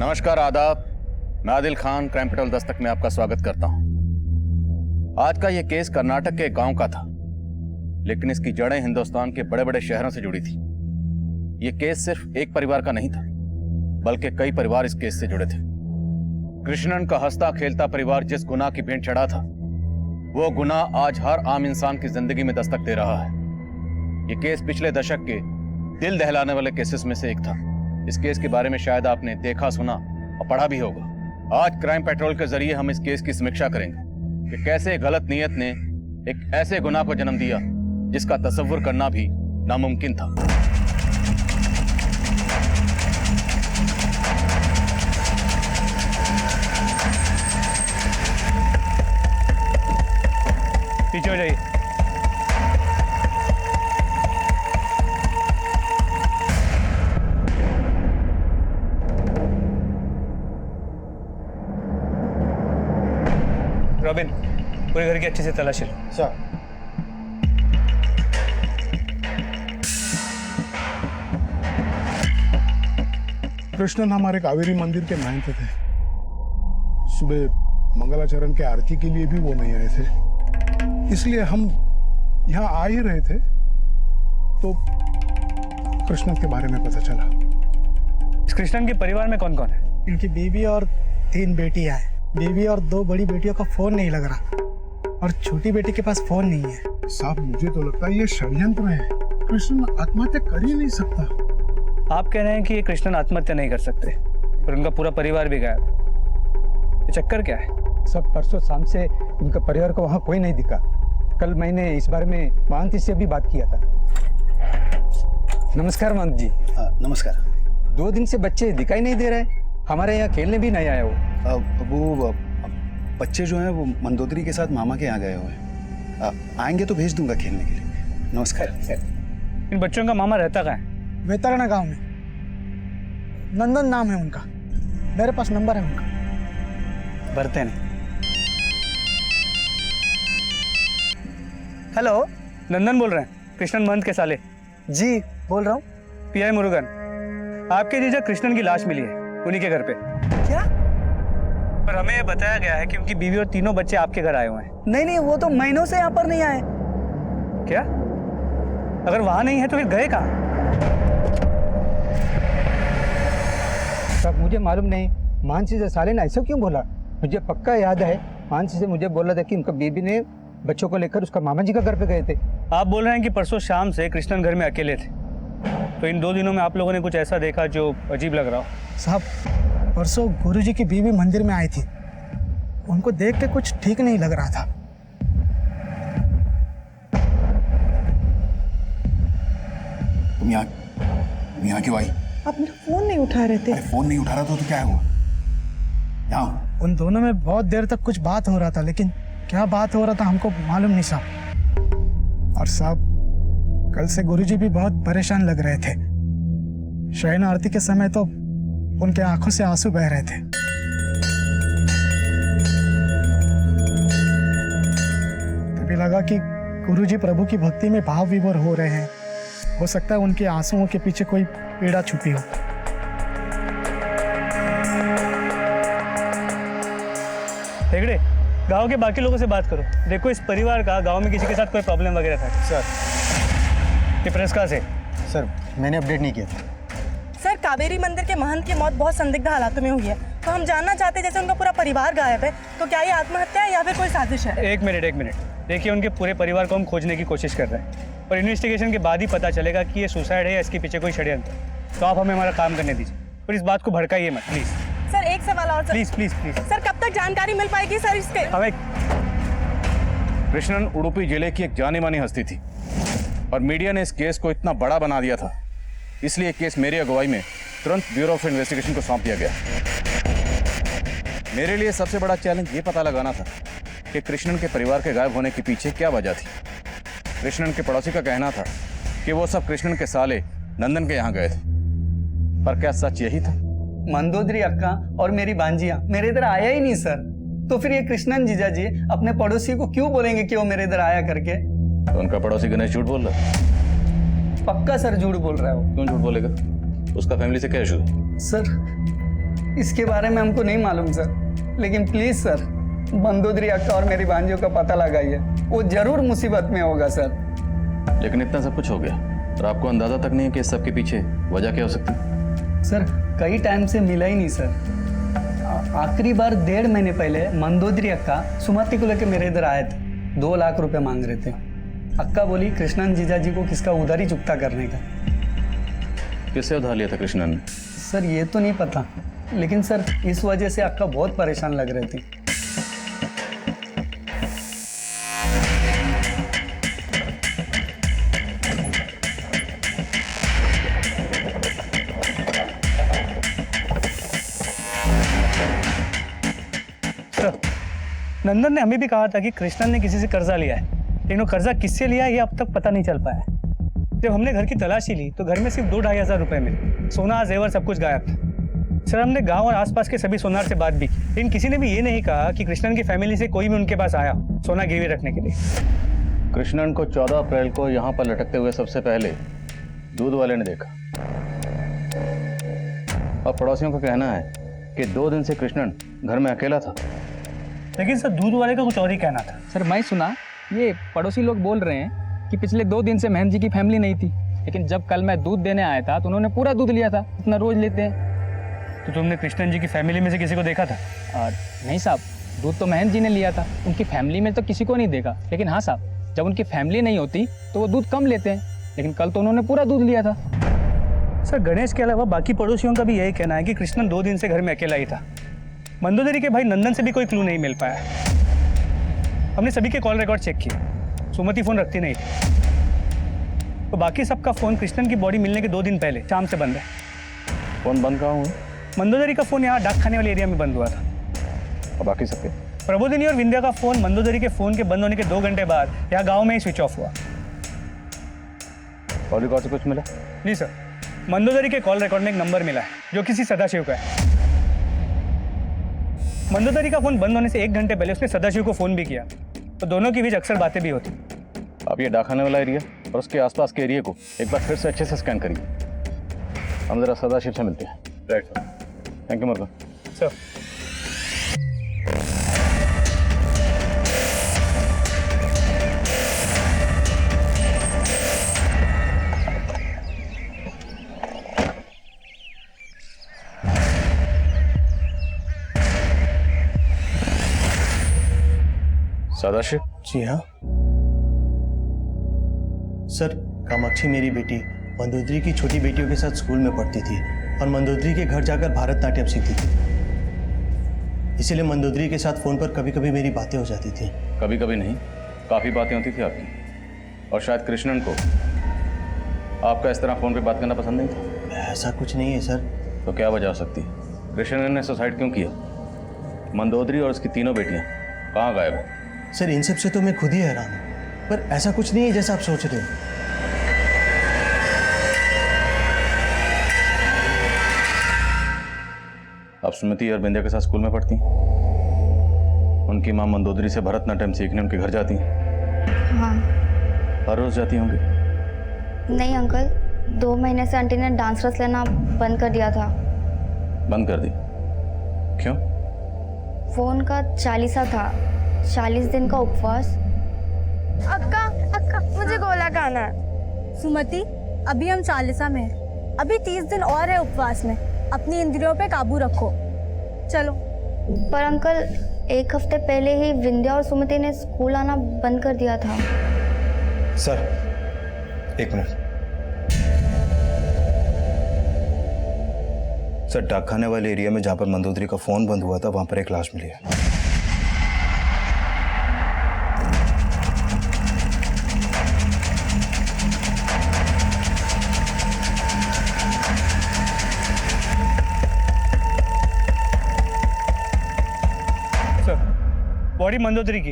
नमस्कार, आदाब। मैं आदिल खान क्राइम पेट्रोल दस्तक में आपका स्वागत करता हूं। आज का यह केस कर्नाटक के एक गांव का था, लेकिन इसकी जड़ें हिंदुस्तान के बड़े बड़े शहरों से जुड़ी थी। यह केस सिर्फ एक परिवार का नहीं था, बल्कि कई परिवार इस केस से जुड़े थे। कृष्णन का हंसता खेलता परिवार जिस गुनाह की भेंट चढ़ा था, वो गुनाह आज हर आम इंसान की जिंदगी में दस्तक दे रहा है। यह केस पिछले दशक के दिल दहलाने वाले केसेस में से एक था। इस केस के बारे में शायद आपने देखा, सुना और पढ़ा भी होगा। आज क्राइम पेट्रोल के जरिए हम इस केस की समीक्षा करेंगे कि कैसे गलत नीयत ने एक ऐसे गुनाह को जन्म दिया जिसका तसव्वुर करना भी नामुमकिन था। पीछे हो जाइए। रॉबिन, पूरे घर की अच्छे से तलाशी लो। सर। कृष्णन हमारे कावेरी मंदिर के महंत थे। सुबह मंगलाचरण के आरती के लिए भी वो नहीं आए थे, इसलिए हम यहाँ आ ही रहे थे तो कृष्णन के बारे में पता चला। इस कृष्णन के परिवार में कौन कौन है? इनकी बीवी और 3 बेटियां हैं। बीवी और 2 बड़ी बेटियों का फोन नहीं लग रहा और छोटी बेटी के पास फोन नहीं है। साहब, मुझे तो लगता है ये षड्यंत्र है। कृष्णन आत्महत्या कर ही नहीं सकता। आप कह रहे हैं कि ये कृष्णन आत्महत्या नहीं कर सकते, पर उनका पूरा परिवार भी गायब। ये चक्कर क्या है? सब परसों शाम से इनका परिवार को वहाँ कोई नहीं दिखा। कल मैंने इस बारे में महंत से भी बात किया था। नमस्कार महंत जी। नमस्कार। 2 दिन से बच्चे दिखाई नहीं दे रहे। हमारे यहाँ खेलने भी नहीं आया वो बच्चे जो हैं वो मंदोदरी के साथ मामा के यहाँ गए हुए हैं। आएंगे तो भेज दूंगा खेलने के लिए। नमस्कार। इन बच्चों का मामा रहता कहाँ है? वेतरणा गांव में। नंदन नाम है उनका। मेरे पास नंबर है उनका। भरते नहीं। हेलो, नंदन बोल रहे हैं, कृष्णन महंत के साले। जी बोल रहा हूँ। पीआई मुरुगन, आपके जीजा कृष्णन की लाश मिली है उन्हीं के घर पे। क्या? पर हमें ये बताया गया है कि उनकी बीवी और 3 बच्चे आपके घर आए हुए हैं। नहीं, वो तो महीनों से यहाँ पर नहीं आए। क्या? अगर वहां नहीं है तो फिर गए कहाँ? सब मुझे मालूम नहीं। मानसी से साले ने ऐसा क्यों बोला? मुझे पक्का याद है, मानसी से मुझे बोला था कि उनका बीबी ने बच्चों को लेकर उसका मामा जी का घर पे गए थे। आप बोल रहे हैं कि परसों शाम से कृष्णन घर में अकेले थे, तो इन 2 दिनों में आप लोगों ने कुछ ऐसा देखा जो अजीब लग रहा हो? साहब, परसों गुरुजी की बीवी मंदिर में आई थी। उनको देख के कुछ ठीक नहीं लग रहा था। तुम यहाँ क्यों आई? आप मेरा फोन नहीं उठा रहे थे। अरे फोन नहीं उठा रहा था तो क्या हुआ? यहाँ उन दोनों में बहुत देर तक कुछ बात हो रहा था, लेकिन क्या बात हो रहा था हमको मालूम नहीं साहब। और साहब, कल से गुरुजी भी बहुत परेशान लग रहे थे। शयन आरती के समय तो उनके आंखों से आंसू बह रहे थे। तभी लगा कि गुरुजी प्रभु की भक्ति में भाव विभोर हो रहे हैं। हो सकता है उनके आंसुओं के पीछे कोई पीड़ा छुपी हो। हेगड़े, गांव के बाकी लोगों से बात करो। देखो, इस परिवार का गांव में किसी के साथ कोई प्रॉब्लम वगैरह था? सर। ये प्रेस कहाँ से? सर, मैंने अपडेट नहीं किया था। सर, कावेरी मंदिर के महंत की मौत बहुत संदिग्ध हालातों में हुई है, तो हम जानना चाहते हैं, जैसे उनका पूरा परिवार गायब है, तो क्या ये आत्महत्या है या फिर कोई साजिश है? एक मिनट। देखिए, उनके पूरे परिवार को हम खोजने की कोशिश कर रहे हैं, पर इन्वेस्टिगेशन के बाद ही पता चलेगा कि ये सुसाइड है या इसके पीछे कोई षड्यंत्र। तो आप हमें हमारा काम करने दीजिए और इस बात को भड़काइए मत, प्लीज। सर, एक सवाल और सर। प्लीज। सर, कब तक जानकारी मिल पाएगी सर इसके? हमें कृष्णन उडुपी जिले की एक जानी मानी हस्ती थी और मीडिया ने इस केस को इतना बड़ा बना दिया था, इसलिए केस मेरी अगुवाई में तुरंत ब्यूरो ऑफ इन्वेस्टिगेशन को सौंप दिया गया। मेरे लिए सबसे बड़ा चैलेंज ये पता लगाना था कि कृष्णन के परिवार के गायब होने के पीछे क्या वजह थी। कृष्णन के पड़ोसी का कहना था कि वो सब कृष्णन के साले नंदन के यहाँ गए थे, पर क्या सच यही था? मंदोदरी अक्का और मेरी बांजिया मेरे इधर आया ही नहीं सर। तो फिर ये कृष्णन जीजा जी अपने पड़ोसी को क्यों बोलेंगे कि वो मेरे इधर आया करके? तो उनका पड़ोसी गणेश झूठ बोल रहा है? पक्का सर झूठ बोल रहा है वो। क्यों झूठ बोलेगा? उसका फैमिली से क्या इशू है? सर इसके बारे में हमको नहीं मालूम सर, लेकिन प्लीज सर मंदोदरी अक्का और मेरी भांजियों का पता लगाइए, वो जरूर मुसीबत में होगा सर। लेकिन इतना सब कुछ हो गया और आपको अंदाजा तक नहीं है कि इस सब के पीछे वजह क्या हो सकती है? सर कई टाइम से मिला ही नहीं सर। आखिरी बार 1.5 महीने पहले मंदोदरी अक्का सुमति को लेकर मेरे इधर आए थे, 2 लाख रुपए मांग रहे थे। अक्का बोली कृष्णन जीजा जी को किसका उधारी चुकता करने का। किससे उधार लिया था कृष्णन ने? सर ये तो नहीं पता, लेकिन सर इस वजह से अक्का बहुत परेशान लग रहे थे। सर, नंदन ने हमें भी कहा था कि कृष्णन ने किसी से कर्जा लिया है, लेकिन वो कर्जा किससे लिया है ये अब तक पता नहीं चल पाया है। जब हमने घर की तलाशी ली तो घर में सिर्फ 2-2.5 हज़ार रुपए मिले, सोना जेवर सब कुछ गायब था। सर हमने गांव और आसपास के सभी सोनार से बात भी की, लेकिन किसी ने भी ये नहीं कहा कि कृष्णन की फैमिली से कोई भी उनके पास आया हो सोना गिरवी रखने के लिए। कृष्णन को 14 अप्रैल को यहाँ पर लटकते हुए सबसे पहले दूध वाले ने देखा और पड़ोसियों का कहना है कि 2 दिन से कृष्णन घर में अकेला था। लेकिन सर दूध वाले का कुछ और ही कहना था। सर मैं सुना ये पड़ोसी लोग बोल रहे हैं कि पिछले 2 दिन से महन जी की फैमिली नहीं थी, लेकिन जब कल मैं दूध देने आया था तो उन्होंने पूरा दूध लिया था, इतना रोज लेते हैं। तो तुमने कृष्णन जी की फैमिली में से किसी को देखा था? नहीं साहब, दूध तो महन जी ने लिया था, उनकी फैमिली में तो किसी को नहीं देखा। लेकिन हाँ साहब, जब उनकी फैमिली नहीं होती तो वो दूध कम लेते हैं, लेकिन कल तो उन्होंने पूरा दूध लिया था। सर गणेश के अलावा बाकी पड़ोसियों का भी यही कहना है कि कृष्णन 2 दिन से घर में अकेला ही था। मंदोदरी के भाई नंदन से भी कोई क्लू नहीं मिल पाया। हमने सभी के कॉल रिकॉर्ड चेक किए, सुमति फोन रखती नहीं थी, तो बाकी सबका फोन कृष्णन की बॉडी मिलने के 2 दिन पहले शाम से बंद है। फोन बंद कहाँ हुआ? मंदोदरी का फोन यहाँ डाक खाने वाले एरिया में बंद हुआ था। और बाकी सबके? प्रबोधिनी और विंध्या का फोन मंदोदरी के फोन के बंद होने के 2 घंटे बाद यहाँ गाँव में ही स्विच ऑफ हुआ। कॉल रिकॉर्ड से कुछ मिला? जी सर, मंदोदरी के कॉल रिकॉर्ड में एक नंबर मिला है जो किसी सदाशिव का है। मंदोदरी का फोन बंद होने से 1 घंटे पहले उसने सदाशिव को फोन भी किया, तो दोनों के बीच अक्सर बातें भी होती। आप ये डाकखाने वाला एरिया और उसके आसपास के एरिया को एक बार फिर से अच्छे से स्कैन करिए। हम जरा सदाशिव से मिलते हैं। Right sir. थैंक यू मुर्गा। सर सदाशिव? जी हाँ सर, कामाक्षी मेरी बेटी मंदोदरी की छोटी बेटियों के साथ स्कूल में पढ़ती थी और मंदोदरी के घर जाकर भारतनाट्यम सीखती थी। इसीलिए मंदोदरी के साथ फोन पर कभी कभी मेरी बातें हो जाती थी। कभी कभी नहीं, काफ़ी बातें होती थी आपकी। और शायद कृष्णन को आपका इस तरह फ़ोन पे बात करना पसंद नहीं था। ऐसा कुछ नहीं है सर। तो क्या वजह हो सकती है? कृष्णन ने सुसाइड क्यों किया? मंदोदरी और उसकी 3 बेटियां कहाँ गायब हैं? सर इन सब से तो मैं खुद ही हैरान हूँ, पर ऐसा कुछ नहीं है जैसा आप सोच रहे हो। आप सुमति और बिंदिया के साथ स्कूल में पढ़ती हैं? उनकी माँ मंदोदरी से भरतनाट्यम सीखने उनके घर जाती हैं? हाँ। हर रोज जाती होंगी? नहीं अंकल, 2 महीने से आंटी ने डांस क्लास लेना बंद कर दिया था। बंद कर दी? क्यों? वो उनका 40सा था, 40 दिन का उपवास। अक्का अक्का मुझे गोला खाना है। सुमति अभी हम 40सा में हैं, अभी 30 दिन और है उपवास में, अपनी इंद्रियों पे काबू रखो। चलो। पर अंकल 1 हफ्ते पहले ही विंध्या और सुमति ने स्कूल आना बंद कर दिया था। Sir 1 minute. सर डाकखाने वाले एरिया में जहाँ पर मंदोदरी का फोन बंद हुआ था वहाँ पर एक लाश मिली है। बॉडी मंदोदरी की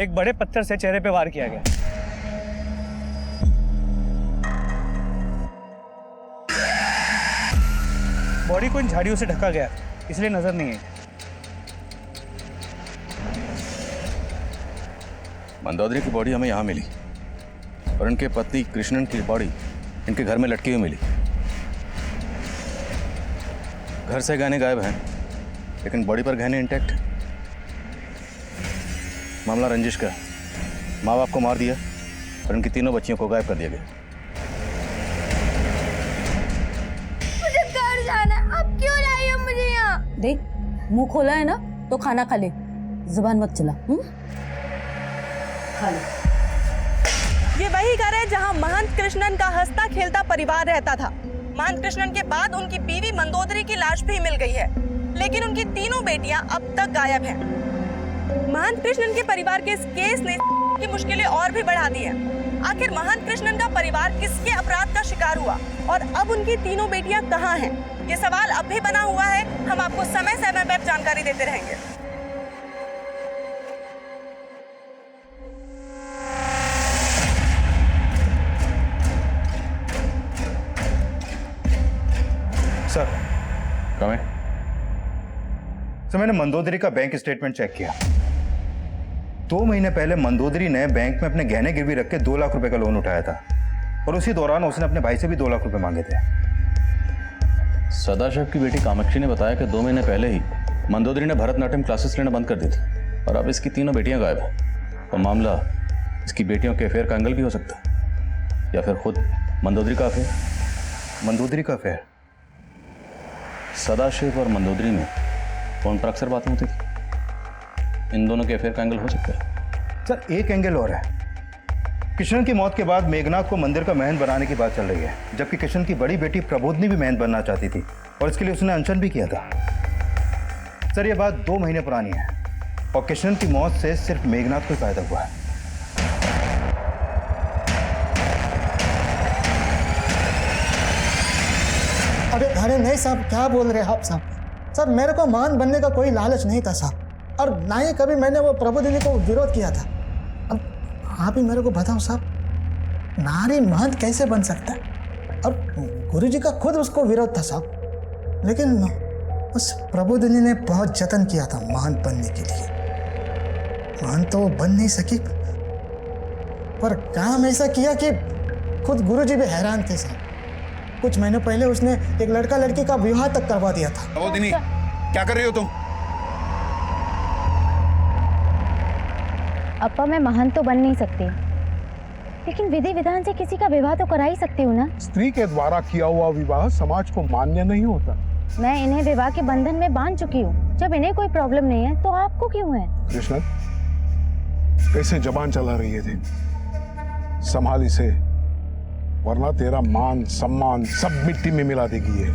एक बड़े पत्थर से चेहरे पे वार किया गया। बॉडी को इन झाड़ियों से ढका गया, इसलिए नजर नहीं आई। मंदोदरी की बॉडी हमें यहाँ मिली और इनके पति कृष्णन की बॉडी इनके घर में लटकी हुई मिली। घर से गहने गायब हैं, लेकिन बॉडी पर गहने इंटैक्ट। मामला रंजिश का है। माँ बाप को मार दिया और इनकी तीनों बच्चियों को गायब कर दिया गया। मुझे घर जाना है। अब क्यों लाई हो मुझे यहाँ? देख, मुंह खोला है ना तो खाना खा ले, जुबान मत चला। खा ले। ये वही घर है जहाँ महंत कृष्णन का हंसता खेलता परिवार रहता था। महंत कृष्णन के बाद उनकी बीवी मंदोदरी की लाश भी मिल गई है, लेकिन उनकी तीनों बेटियां अब तक गायब हैं। महंत कृष्णन के परिवार के इस केस ने की मुश्किलें और भी बढ़ा दी हैं। आखिर महंत कृष्णन का परिवार किसके अपराध का शिकार हुआ और अब उनकी तीनों बेटियां कहां हैं? ये सवाल अब भी बना हुआ है। हम आपको समय समय पर जानकारी देते रहेंगे। सर, कम है? सर मैंने मंदोदरी का बैंक स्टेटमेंट चेक किया। 2 महीने पहले मंदोदरी ने बैंक में अपने गहने गिरवी रख के 2 लाख रुपए का लोन उठाया था और उसी दौरान उसने अपने भाई से भी 2 लाख रुपए मांगे थे। सदाशिव की बेटी कामाक्षी ने बताया कि 2 महीने पहले ही मंदोदरी ने भरतनाट्यम क्लासेस लेना बंद कर दी थी और अब इसकी तीनों बेटियां गायब हैं। और मामला इसकी बेटियों के अफेयर का एंगल भी हो सकता है, या फिर खुद मंदोदरी का अफेयर। मंदोदरी का अफेयर? सदाशिव और मंदोदरी में फोन पर अक्सर बातें होती थी। इन दोनों के अफेयर का एंगल हो सकता है। सर एक एंगल और है। किशन की मौत के बाद मेघनाथ को मंदिर का महंत बनाने की बात चल रही है, जबकि किशन की बड़ी बेटी प्रबोधनी भी महंत बनना चाहती थी और इसके लिए उसने अनशन भी किया था। सर ये बात 2 महीने पुरानी है और किशन की मौत से सिर्फ मेघनाथ को फायदा हुआ है। अरे नहीं साहब, क्या बोल रहे हैं आप साहब? सर मेरे को महंत बनने का कोई लालच नहीं था साहब, और ना ही कभी मैंने वो प्रबोधिनी को विरोध किया था। अब आप ही मेरे को बताओ साहब, नारी महंत कैसे बन सकता है? और गुरुजी का खुद उसको विरोध था साहब, लेकिन उस प्रबोधिनी ने बहुत जतन किया था महंत बनने के लिए। महंत तो वो बन नहीं सकी, पर काम ऐसा किया कि खुद गुरुजी भी हैरान थे साहब। कुछ महीनों पहले उसने एक लड़का लड़की का विवाह तक करवा दिया था। प्रबोधिनी, क्या कर रही हो तुम? अप्पा मैं महंत तो बन नहीं सकती, लेकिन विधि विधान से किसी का विवाह तो करा ही सकती हूँ ना। स्त्री के द्वारा किया हुआ विवाह समाज को मान्य नहीं होता। मैं इन्हें विवाह के बंधन में बांध चुकी हूँ। जब इन्हें कोई प्रॉब्लम नहीं है तो आपको क्यों है? कृष्ण, कैसे जबान चला रही है थे? संभाल इसे, वरना तेरा मान सम्मान सब मिट्टी में मिला देगी ये।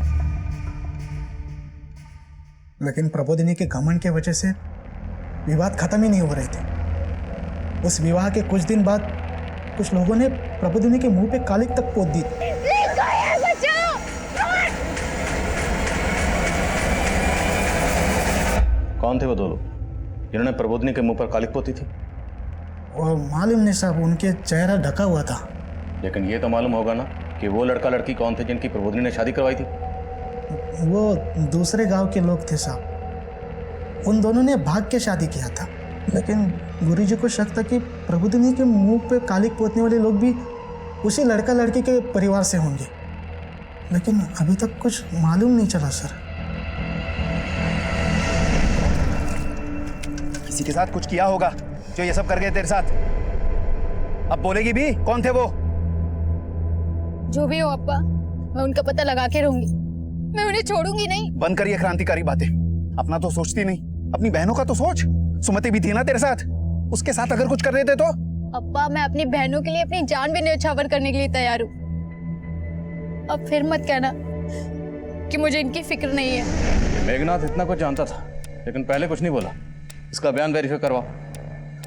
लेकिन प्रबोधिनी के घमंड के वजह से विवाद खत्म ही नहीं हो रहे थे। उस विवाह के कुछ दिन बाद कुछ लोगों ने प्रबोधिनी के मुंह पे कालिक तक पोत दी। कौन थे वो 2 लोग जिन्होंने प्रबोधिनी के मुंह पर कालिक पोती थी? और मालूम नहीं साहब, उनके चेहरा ढका हुआ था। लेकिन ये तो मालूम होगा ना कि वो लड़का लड़की कौन थे जिनकी प्रबोधिनी ने शादी करवाई थी? वो दूसरे गांव के लोग थे साहब। उन दोनों ने भाग के शादी किया था, लेकिन गुरुजी को शक था कि प्रबोधिनी के मुंह पे कालिक पोतने वाले लोग भी उसी लड़का लड़की के परिवार से होंगे, लेकिन अभी तक कुछ मालूम नहीं चला सर। किसी के साथ कुछ किया होगा जो ये सब कर गए तेरे साथ। अब बोलेगी भी कौन थे वो? जो भी हो अप्पा, मैं उनका पता लगा के रहूंगी। मैं उन्हें छोड़ूंगी नहीं। बंद करिए क्रांतिकारी बातें। अपना तो सोचती नहीं, अपनी बहनों का तो सोच। सुमति भी थी ना तेरे साथ, उसके साथ अगर कुछ कर रहे थे तो? अप्पा मैं अपनी बहनों के लिए अपनी जान भी न्यौछावर करने के लिए तैयार हूँ। अब फिर मत कहना कि मुझे इनकी फिक्र नहीं है। मेघनाथ इतना कुछ जानता था, लेकिन पहले कुछ नहीं बोला। इसका बयान वेरीफाई करवाओ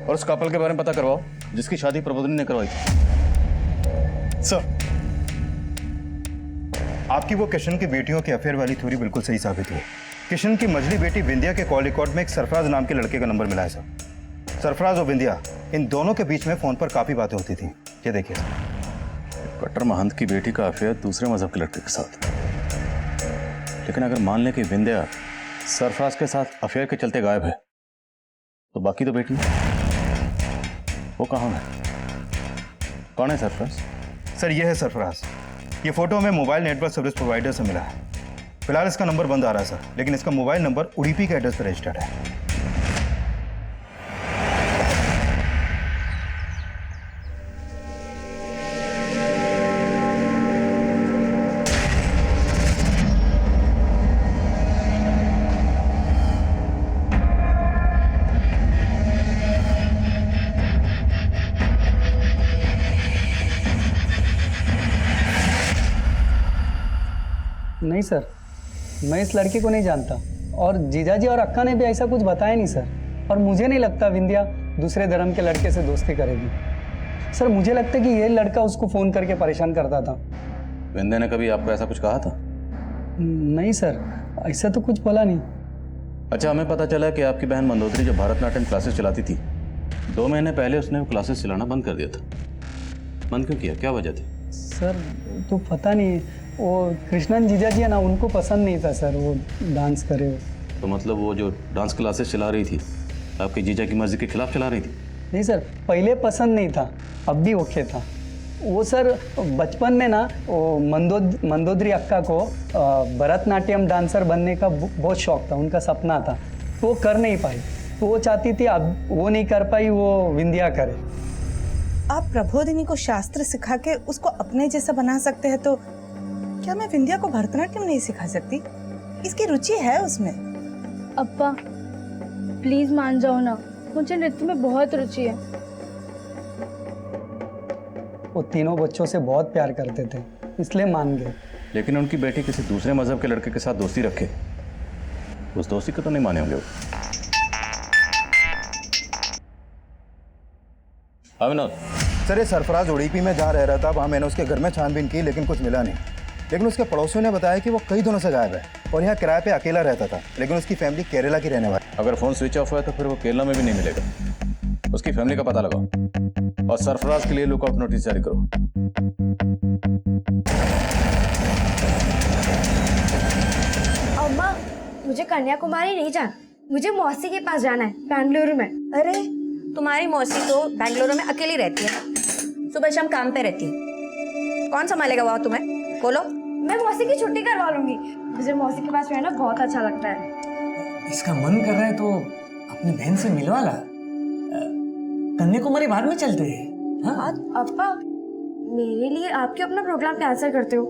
और उस कपल के बारे में पता करवाओ जिसकी शादी प्रबोधिनी ने करवाई थी। सर, आपकी वो किशन की बेटियों के अफेयर वाली थ्योरी बिल्कुल सही साबित हुई। किशन की मझली बेटी विंध्या के कॉल रिकॉर्ड में एक सरफराज नाम के लड़के का नंबर मिला है सर। सरफराज और विंध्या, इन दोनों के बीच में फोन पर काफी बातें होती थी। ये देखिए, कट्टर महंत की बेटी का अफेयर दूसरे मजहब के लड़के के साथ। लेकिन अगर मान लें कि विंध्या सरफराज के साथ अफेयर के चलते गायब है, तो बाकी तो बेटी वो कहाँ है? कौन है सरफराज? सर ये है सरफराज। ये फोटो हमें मोबाइल नेटवर्क सर्विस प्रोवाइडर से मिला है। फिलहाल इसका नंबर बंद आ रहा है सर, लेकिन इसका मोबाइल नंबर उडुपी के एड्रेस पर रजिस्टर्ड है। नहीं सर, मैं इस लड़के को नहीं जानता और जीजाजी और अक्का ने भी ऐसा कुछ बताया नहीं सर। और मुझे नहीं लगता विंध्या दूसरे धर्म के लड़के से दोस्ती करेगी सर। मुझे लगता है कि ये लड़का उसको फ़ोन करके परेशान करता था। विंध्या ने कभी आपको ऐसा कुछ कहा था? नहीं सर, ऐसा तो कुछ बोला नहीं। अच्छा, हमें पता चला कि आपकी बहन मंदोदरी जो भरतनाट्यम क्लासेस चलाती थी, 2 महीने पहले उसने वो क्लासेस चलाना बंद कर दिया था। बंद क्यों किया, क्या वजह थी? सर तो पता नहीं, वो कृष्णन जीजाजी है ना, उनको पसंद नहीं था सर वो डांस करे। तो मतलब वो जो डांस क्लासेस चला रही थी आपकी जीजा की मर्जी के खिलाफ चला रही थी? नहीं सर, पहले पसंद नहीं था, अब भी ओके था। वो सर बचपन में ना वो मंदोदरी अक्का को भरतनाट्यम डांसर बनने का बहुत शौक था, उनका सपना था, तो वो कर नहीं पाई। तो वो चाहती थी अब वो नहीं कर पाई, वो विंध्या करे। आप प्रबोधिनी को शास्त्र सिखा के उसको अपने जैसा बना सकते हैं, तो क्या मैं विंध्या को भरतनाट्यम नहीं सिखा सकती? इसकी रुचि है उसमें। अप्पा प्लीज मान जाओ ना, मुझे नृत्य में बहुत रुचि है। वो तीनों बच्चों से बहुत प्यार करते थे, इसलिए मान गए। लेकिन उनकी बेटी किसी दूसरे मजहब के लड़के के साथ दोस्ती रखे, उस दोस्ती को तो नहीं माने होंगे वो। विनोद सर, ये सरफराज उडुपी में जहाँ रह रहा था वहाँ मैंने उसके घर में छानबीन की, लेकिन कुछ मिला नहीं। लेकिन उसके पड़ोसियों ने बताया कि वो कई दिनों से गायब है और यहाँ किराए पे अकेला रहता था, लेकिन उसकी फैमिली केरला की रहने वाली। अगर फोन स्विच ऑफ हुआ तो फिर वो केरला में भी नहीं मिलेगा। उसकी फैमिली का पता लगाओ और सरफराज के लिए लुकआउट नोटिस जारी करो। अम्मा, मुझे कन्याकुमारी नहीं जाना, मुझे मौसी के पास जाना है, बेंगलुरु में। अरे तुम्हारी मौसी तो बेंगलुरु में अकेली रहती है, सुबह शाम काम पे रहती है। कौन संभालेगा वहाँ तुम्हें? बोलो। मैं मौसी की छुट्टी करवा लूंगी, मुझे मौसी के पास रहना बहुत अच्छा लगता है। इसका मन कर रहा है तो अपनी बहन से मिलवा ला, कन्याकुमारी बाद में चलते हैं। हाँ? अप्पा, मेरे लिए आप क्यों अपना प्रोग्राम कैंसिल करते हो?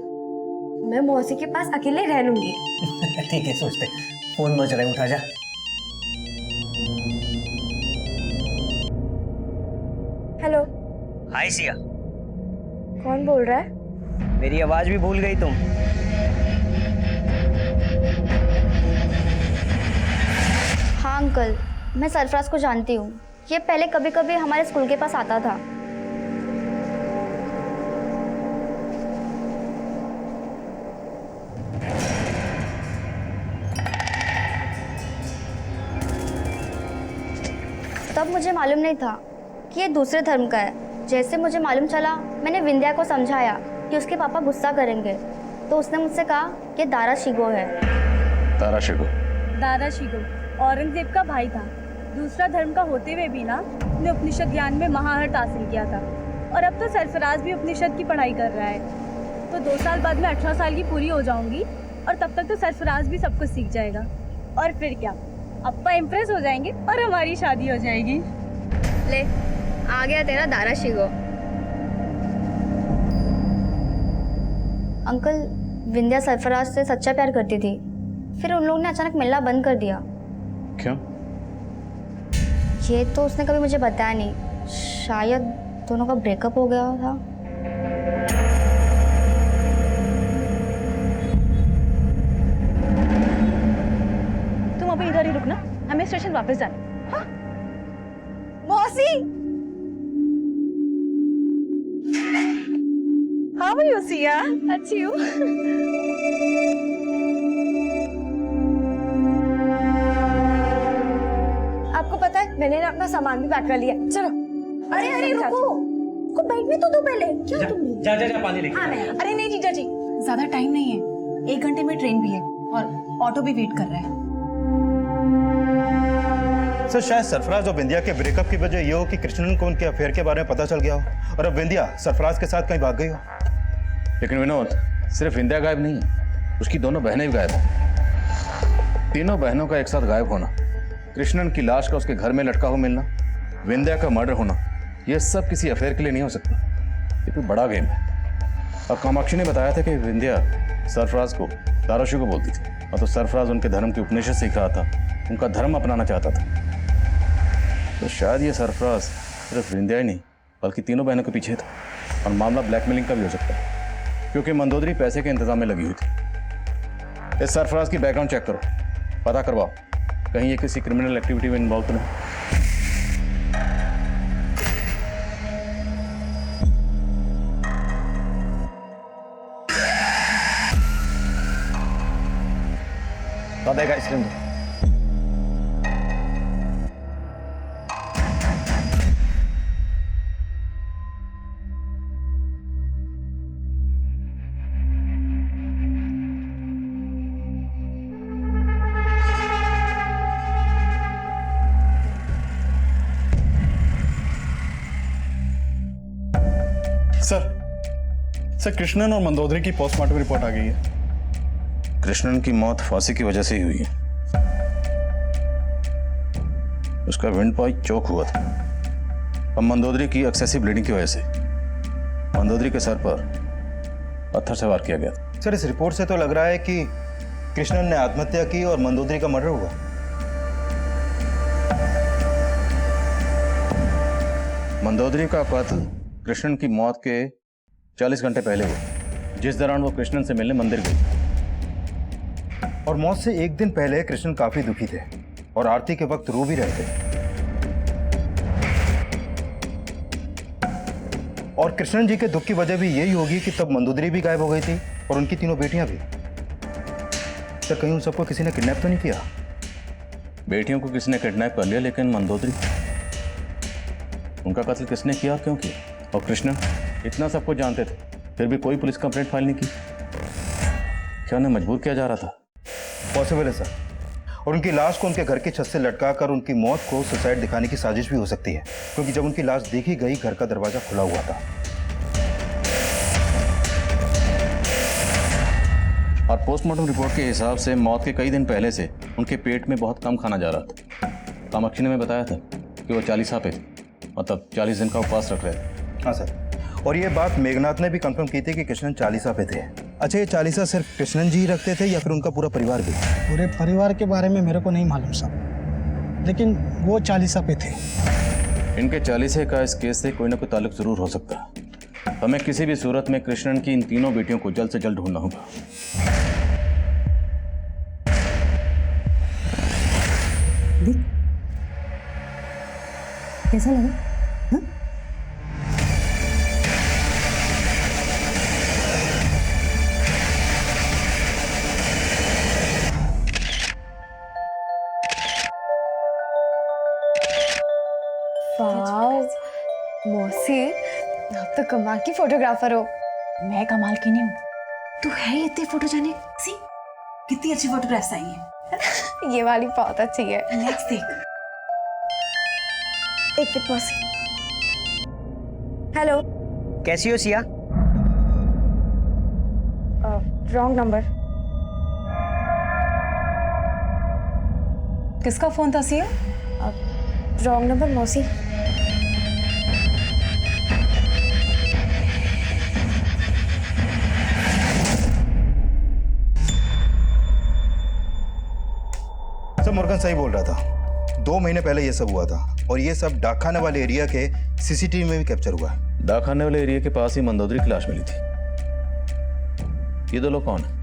मैं मौसी के पास अकेले रह लूंगी। ठीक है, सोचते। फोन बज रहा है, उठा जा। हेलो। हाय सिया। कौन बोल रहा है? मेरी आवाज भी भूल गई तुम? हाँ अंकल, मैं सरफराज को जानती हूँ, ये पहले कभी कभी हमारे स्कूल के पास आता था। तब मुझे मालूम नहीं था कि ये दूसरे धर्म का है। जैसे मुझे मालूम चला, मैंने विंध्या को समझाया कि उसके पापा गुस्सा करेंगे, तो उसने मुझसे कहा कि दारा शिगो है। दारा शिगो? दारा शिगो औरंगजेब का भाई था। दूसरा धर्म का होते हुए भी ना उसने उपनिषद ज्ञान में महारत हासिल किया था। और अब तो सरफराज भी उपनिषद की पढ़ाई कर रहा है। तो 2 साल बाद मैं 18 साल की पूरी हो जाऊंगी और तब तक तो सरफराज भी सब कुछ सीख जाएगा। और फिर क्या, अप्पा इम्प्रेस हो जाएंगे और हमारी शादी हो जाएगी। ले, आ गया तेरा दारा शिगो। अंकल, विंध्या सरफराज से सच्चा प्यार करती थी, फिर उन लोगों ने अचानक मिलना बंद कर दिया। क्यों? ये तो उसने कभी मुझे बताया नहीं, शायद दोनों का ब्रेकअप हो गया था। तुम अभी इधर ही रुकना, हमें स्टेशन वापस जाना। हाँ? मौसी, हाउ आर यू सिया? अच्छी हूँ। आपको पता है, मैंने ना अपना सामान भी पैक कर लिया। चलो। अरे अरे रुको, को बैठने तो दो पहले। क्या तुमने? जा पानी लेके। हाँ, मैं। अरे नहीं जीजा जी, ज्यादा टाइम नहीं है, 1 घंटे में ट्रेन भी है और ऑटो भी वेट कर रहा है। सर, शायद सरफराज और विंध्या के ब्रेकअप की वजह ये हो कि कृष्णन को उनके अफेयर के बारे में पता चल गया हो और अब विंध्या सरफराज के साथ कहीं भाग गई हो। लेकिन विनोद, सिर्फ विंध्या गायब नहीं है, उसकी दोनों बहनें भी गायब हैं। तीनों बहनों का एक साथ गायब होना, कृष्णन की लाश का उसके घर में लटका हुआ मिलना, विंध्या का मर्डर होना, यह सब किसी अफेयर के लिए नहीं हो सकता। ये कोई बड़ा गेम है। और कामाक्षी ने बताया था कि विंध्या सरफराज को दारूशु को बोलती थी, और तो सरफराज उनके धर्म के उपनिषद सीख रहा था, उनका धर्म अपनाना चाहता था। तो शायद ये सरफराज सिर्फ विंध्या ही नहीं बल्कि तीनों बहनों के पीछे था। और मामला ब्लैकमेलिंग का भी हो सकता है, क्योंकि मंदोदरी पैसे के इंतजाम में लगी हुई थी। इस सरफराज की बैकग्राउंड चेक करो, पता करवाओ कहीं ये किसी क्रिमिनल एक्टिविटी में इन्वॉल्व तो नहीं। दादा एक आइसक्रीम दो। सर कृष्णन और मंदोदरी की पोस्टमार्टम रिपोर्ट आ गई है। कृष्णन की मौत फांसी की वजह से ही हुई है। उसका विंड पाइप चौक हुआ था। अब मंदोदरी की एक्सेसिव ब्लीडिंग की वजह से मंदोदरी के सर पर पत्थर से वार किया गया। सर इस रिपोर्ट से तो लग रहा है कि कृष्णन ने आत्महत्या की और मंदोदरी का मर्डर हुआ। मंदोदरी का कत्ल कृष्णन की मौत के 40 घंटे पहले हुआ, जिस दौरान वो कृष्णन से मिलने मंदिर गई। और मौत से एक दिन पहले कृष्णन काफी दुखी थे और आरती के वक्त रो भी रहे थे। और कृष्णन जी के दुख की वजह भी यही होगी कि तब मंदोदरी भी गायब हो गई थी और उनकी तीनों बेटियां भी। सर कहीं उन सबको किसी ने किडनैप तो नहीं किया? बेटियों को किसी ने किडनैप कर लिया, लेकिन मंदोदरी, उनका कत्ल किसने किया, क्यों किया? और कृष्णन इतना सब कुछ जानते थे, फिर भी कोई पुलिस कंप्लेंट फाइल नहीं की। क्या उन्हें मजबूर किया जा रहा था? पॉसिबल है सर। और उनकी लाश को उनके घर की छत से लटकाकर उनकी मौत को सुसाइड दिखाने की साजिश भी हो सकती है, क्योंकि जब उनकी लाश देखी गई घर का दरवाजा खुला हुआ था। और पोस्टमार्टम रिपोर्ट के हिसाब से मौत के कई दिन पहले से उनके पेट में बहुत कम खाना जा रहा था। कामाक्षी ने हमें बताया था कि वो 40 पे थे, मतलब 40 दिन का उपवास रख रहे थे। हाँ सर, और ये बात मेघनाथ ने भी कंफर्म की थी कि कृष्णन 40 पे थे। अच्छा, ये 40 सिर्फ कृष्णन जी रखते थे या फिर उनका पूरा परिवार भी? पूरे परिवार के बारे में मेरे को नहीं मालूम साहब, लेकिन वो 40 पे थे। इनके 40 का इस केस से कोई ना कोई ताल्लुक जरूर हो सकता है। हमें किसी भी सूरत में कृष्णन की इन तीनों बेटियों को जल्द से जल्द ढूंढना होगा। कैसा लगा? हाँ? मौसी, आप तो कमाल की फोटोग्राफर हो। मैं कमाल की नहीं हूँ, तू है ही इतनी फोटोजेनिक। सी कितनी अच्छी फोटोग्राफ्स आई हैं। ये वाली बहुत अच्छी है। नेक्स्ट देख। एक मिनट मौसी। हेलो, कैसी हो सिया? Wrong number. किसका फोन था सिया? रॉन्ग नंबर मौसी। सर मुर्गन सही बोल रहा था। 2 महीने पहले ये सब हुआ था और ये सब डाकखाने वाले एरिया के सीसीटीवी में भी कैप्चर हुआ है। डाकखाने वाले एरिया के पास ही मंदोदरी की लाश मिली थी। ये 2 लोग कौन है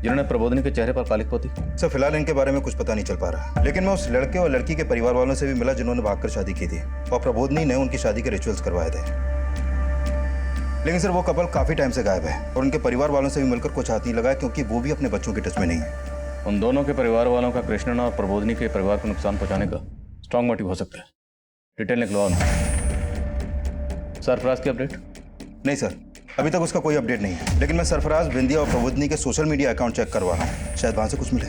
जिन्होंने प्रबोधनी के चेहरे पर कालिक पोती? सर फिलहाल इनके बारे में कुछ पता नहीं चल पा रहा, लेकिन मैं उस लड़के और लड़की के परिवार वालों से भी मिला जिन्होंने भागकर शादी की थी और प्रबोधनी ने उनकी शादी के रिचुअल्स करवाए थे। लेकिन सर वो कपल काफी टाइम से गायब है और उनके परिवार वालों से भी मिलकर कुछ हाथ नहीं लगा, क्योंकि वो भी अपने बच्चों के टच में नहीं है। उन दोनों के परिवार वालों का कृष्णन और प्रबोधनी के परिवार को नुकसान पहुंचाने का स्ट्रॉन्ग मोटिव हो सकता है। डिटेल निकलवाओ। सरफराज की अपडेट? नहीं सर, अभी तक उसका कोई अपडेट नहीं है, लेकिन मैं सरफराज, विंध्या और प्रबोधनी के सोशल मीडिया अकाउंट चेक करवा रहा हूँ, शायद वहां से कुछ मिले।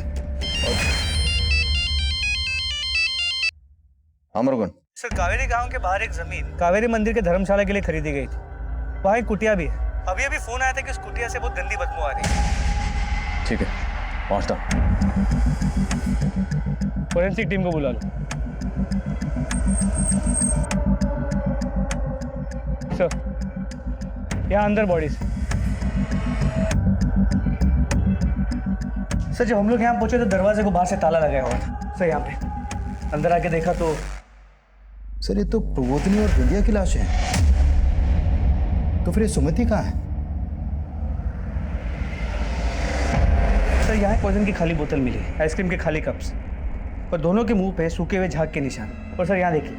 अमरगुन सर, कावेरी गांव के बाहर एक जमीन कावेरी मंदिर के धर्मशाला के लिए खरीदी गई थी। वहाँ एक कुटिया भी है। अभी अभी फोन आया था कि उस कुटिया से बहुत गंदी बदबू आ रही है। ठीक है, पहुंचता हूं। फोरेंसिक टीम को बुला लो। सर, यहाँ अंदर बॉडीज। सर, जब हम लोग यहाँ पहुंचे तो दरवाजे को बाहर से ताला लगाया हुआ था। सर, यहाँ पे अंदर आके देखा तो सर, ये तो प्रबोधिनी और विंध्या की लाश है। तो फिर ये सुमति कहाँ है? सर, यहाँ पॉइजन की खाली बोतल मिली, आइसक्रीम के खाली कप्स और दोनों के मुंह पे सूखे हुए झाग के निशान। और सर, यहाँ देखिए,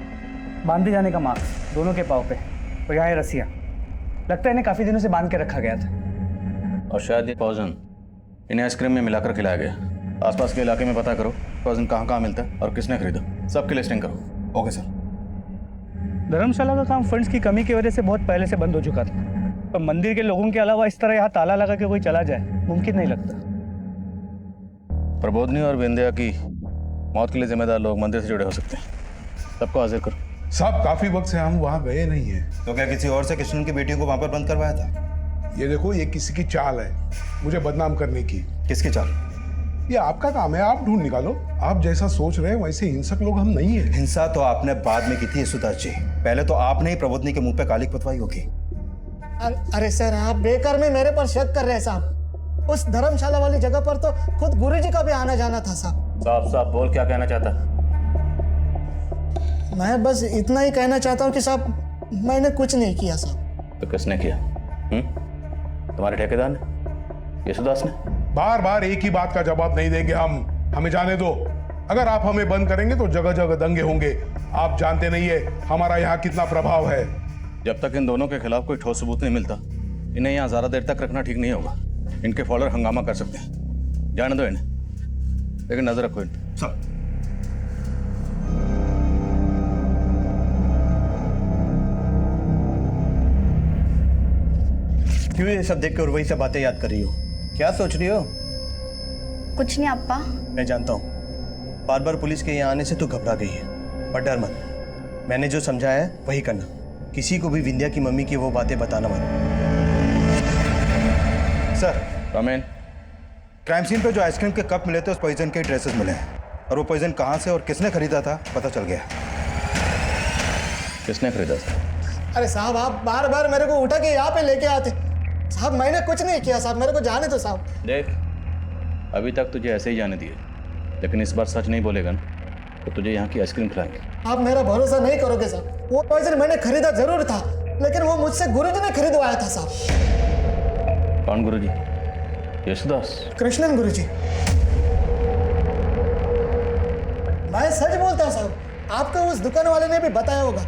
बांधे जाने का मार्क दोनों के पाँव पे। और यहाँ रस्सियाँ, लगता है इन्हें काफ़ी दिनों से बांध के रखा गया था। और शायद ये पॉइजन इन्हें आइसक्रीम में मिलाकर खिलाया गया। आसपास के इलाके में पता करो पॉइजन कहाँ कहाँ मिलता है और किसने खरीदा, सबकी लिस्टिंग करो। Okay sir. धर्मशाला का काम फंड्स की कमी की वजह से बहुत पहले से बंद हो चुका था। पर मंदिर के लोगों के अलावा इस तरह यहाँ ताला लगा के कोई चला जाए मुमकिन नहीं लगता। प्रबोधिनी और विंध्या की मौत के लिए जिम्मेदार लोग मंदिर से जुड़े हो सकते हैं। सबको हाजिर करो। साहब, काफी वक्त से हम वहाँ गए नहीं हैं। तो क्या किसी और से कृष्णन की बेटियों को वहां पर बंद करवाया था? ये देखो, ये किसी की चाल है मुझे बदनाम करने की। किसकी चाल? ये आपका काम है, आप ढूंढ निकालो। आप जैसा सोच रहे हैं वैसे हिंसक लोग हम नहीं है। हिंसा तो आपने बाद में की थी सुदास जी। पहले तो आपने ही प्रबोधिनी के मुंह पे कालिक पतवाई होगी। अरे सर, आप बेकार में मेरे पर शक कर रहे हैं साहब। उस धर्मशाला वाली जगह पर तो खुद गुरुजी का भी आना जाना था साहब। साफ साफ बोल, क्या कहना चाहता है? मैं बस इतना ही कहना चाहता हूँ कि साहब, मैंने कुछ नहीं किया साहब। तो किसने किया? तुम्हारे ठेकेदार ने, यशुदास ने? बार बार एक ही बात का जवाब नहीं देंगे हम। हमें जाने दो। अगर आप हमें बंद करेंगे तो जगह जगह दंगे होंगे। आप जानते नहीं है हमारा यहाँ कितना प्रभाव है। जब तक इन दोनों के खिलाफ कोई ठोस सबूत नहीं मिलता, इन्हें यहाँ ज्यादा देर तक रखना ठीक नहीं होगा। इनके फॉलोअर हंगामा कर सकते हैं। जाने दो इन्हें, लेकिन नजर रखो इन सर। क्यों ये सब देख कर वही सब बातें याद कर रही हो? क्या सोच रही हो? कुछ नहीं अप्पा। मैं जानता हूँ, बार बार पुलिस के यहाँ आने से तू घबरा गई है, पर डर मत। मैंने जो समझाया है वही करना। किसी को भी विंध्या की मम्मी की वो बातें बताना मत। सर, कमेन। क्राइम सीन पे जो आइसक्रीम के कप मिले थे उस पॉइजन के ट्रेसेस मिले हैं, और वो पॉइजन कहाँ से और किसने खरीदा था पता चल गया। किसने खरीदा था? अरे साहब, आप बार बार मेरे को उठा के यहाँ पे लेके आते। साहब, मैंने कुछ नहीं किया साहब, मेरे को जाने दो साहब। देख, अभी तक तुझे ऐसे ही जाने दिए, लेकिन इस बार सच नहीं बोलेगा ना तो तुझे यहाँ की आइसक्रीम खिलाएंगे। आप मेरा भरोसा नहीं करोगे साहब। वो पॉइजन मैंने खरीदा जरूर था, लेकिन वो मुझसे गुरुजी ने खरीदवाया था साहब। कौन गुरुजी? यशुदास? कृष्णन गुरुजी। मैं सच बोलता हूँ साहब, आपको उस दुकान वाले ने भी बताया होगा।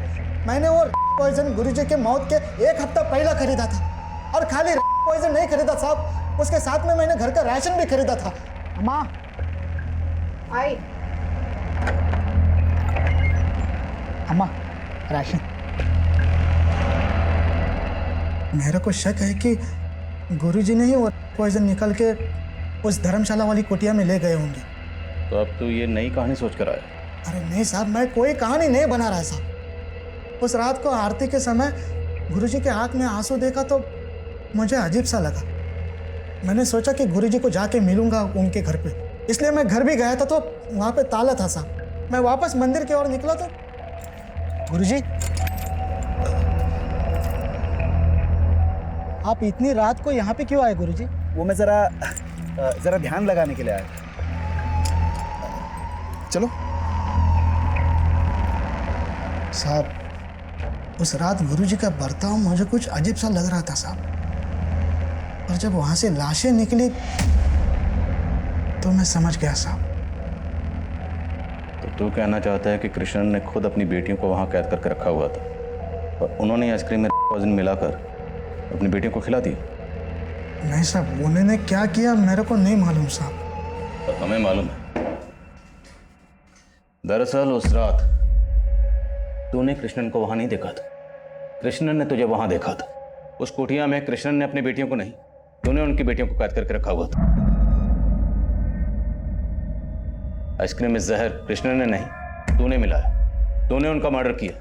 मैंने वो पॉइजन गुरुजी के मौत के 1 हफ्ता पहले खरीदा था। और खाली पॉइजन नहीं खरीदा साहब, उसके साथ में मैंने घर का राशन भी खरीदा था। अम्मा आई। अम्मा, राशन। मेरे को शक है कि गुरुजी ने ही वो पॉइजन निकल के उस धर्मशाला वाली कुटिया में ले गए होंगे। तो अब तू ये नई कहानी सोच कर आया? अरे नहीं साहब, मैं कोई कहानी नहीं बना रहा साहब। उस रात को आरती के समय गुरुजी के आंख में आंसू देखा तो मुझे अजीब सा लगा। मैंने सोचा कि गुरुजी को जाके मिलूंगा उनके घर पे, इसलिए मैं घर भी गया था तो वहाँ पे ताला था साहब। मैं वापस मंदिर की ओर निकला तो गुरुजी, आप इतनी रात को यहाँ पे क्यों आए गुरुजी? वो मैं जरा ध्यान लगाने के लिए आया। चलो साहब, उस रात गुरुजी का बर्ताव मुझे कुछ अजीब सा लग रहा था साहब। और जब वहां से लाशें निकली तो मैं समझ गया साहब। तो तू कहना चाहता है कि कृष्णन ने खुद अपनी बेटियों को वहां कैद करके रखा हुआ था और उन्होंने आइसक्रीम में पॉइजन मिलाकर अपनी बेटियों को खिला दिया? नहीं साहब, उन्होंने क्या किया मेरे को नहीं मालूम साहब। तो हमें मालूम है। दरअसल उस रात तूने कृष्णन को वहां नहीं देखा था, कृष्णन ने तुझे वहां देखा था। उस कुटिया में कृष्णन ने अपनी बेटियों को नहीं, तूने उनकी बेटियों को कैद करके रखा हुआ था। आइसक्रीम में जहर कृष्णन ने नहीं, तूने मिलाया। तूने उनका मर्डर किया।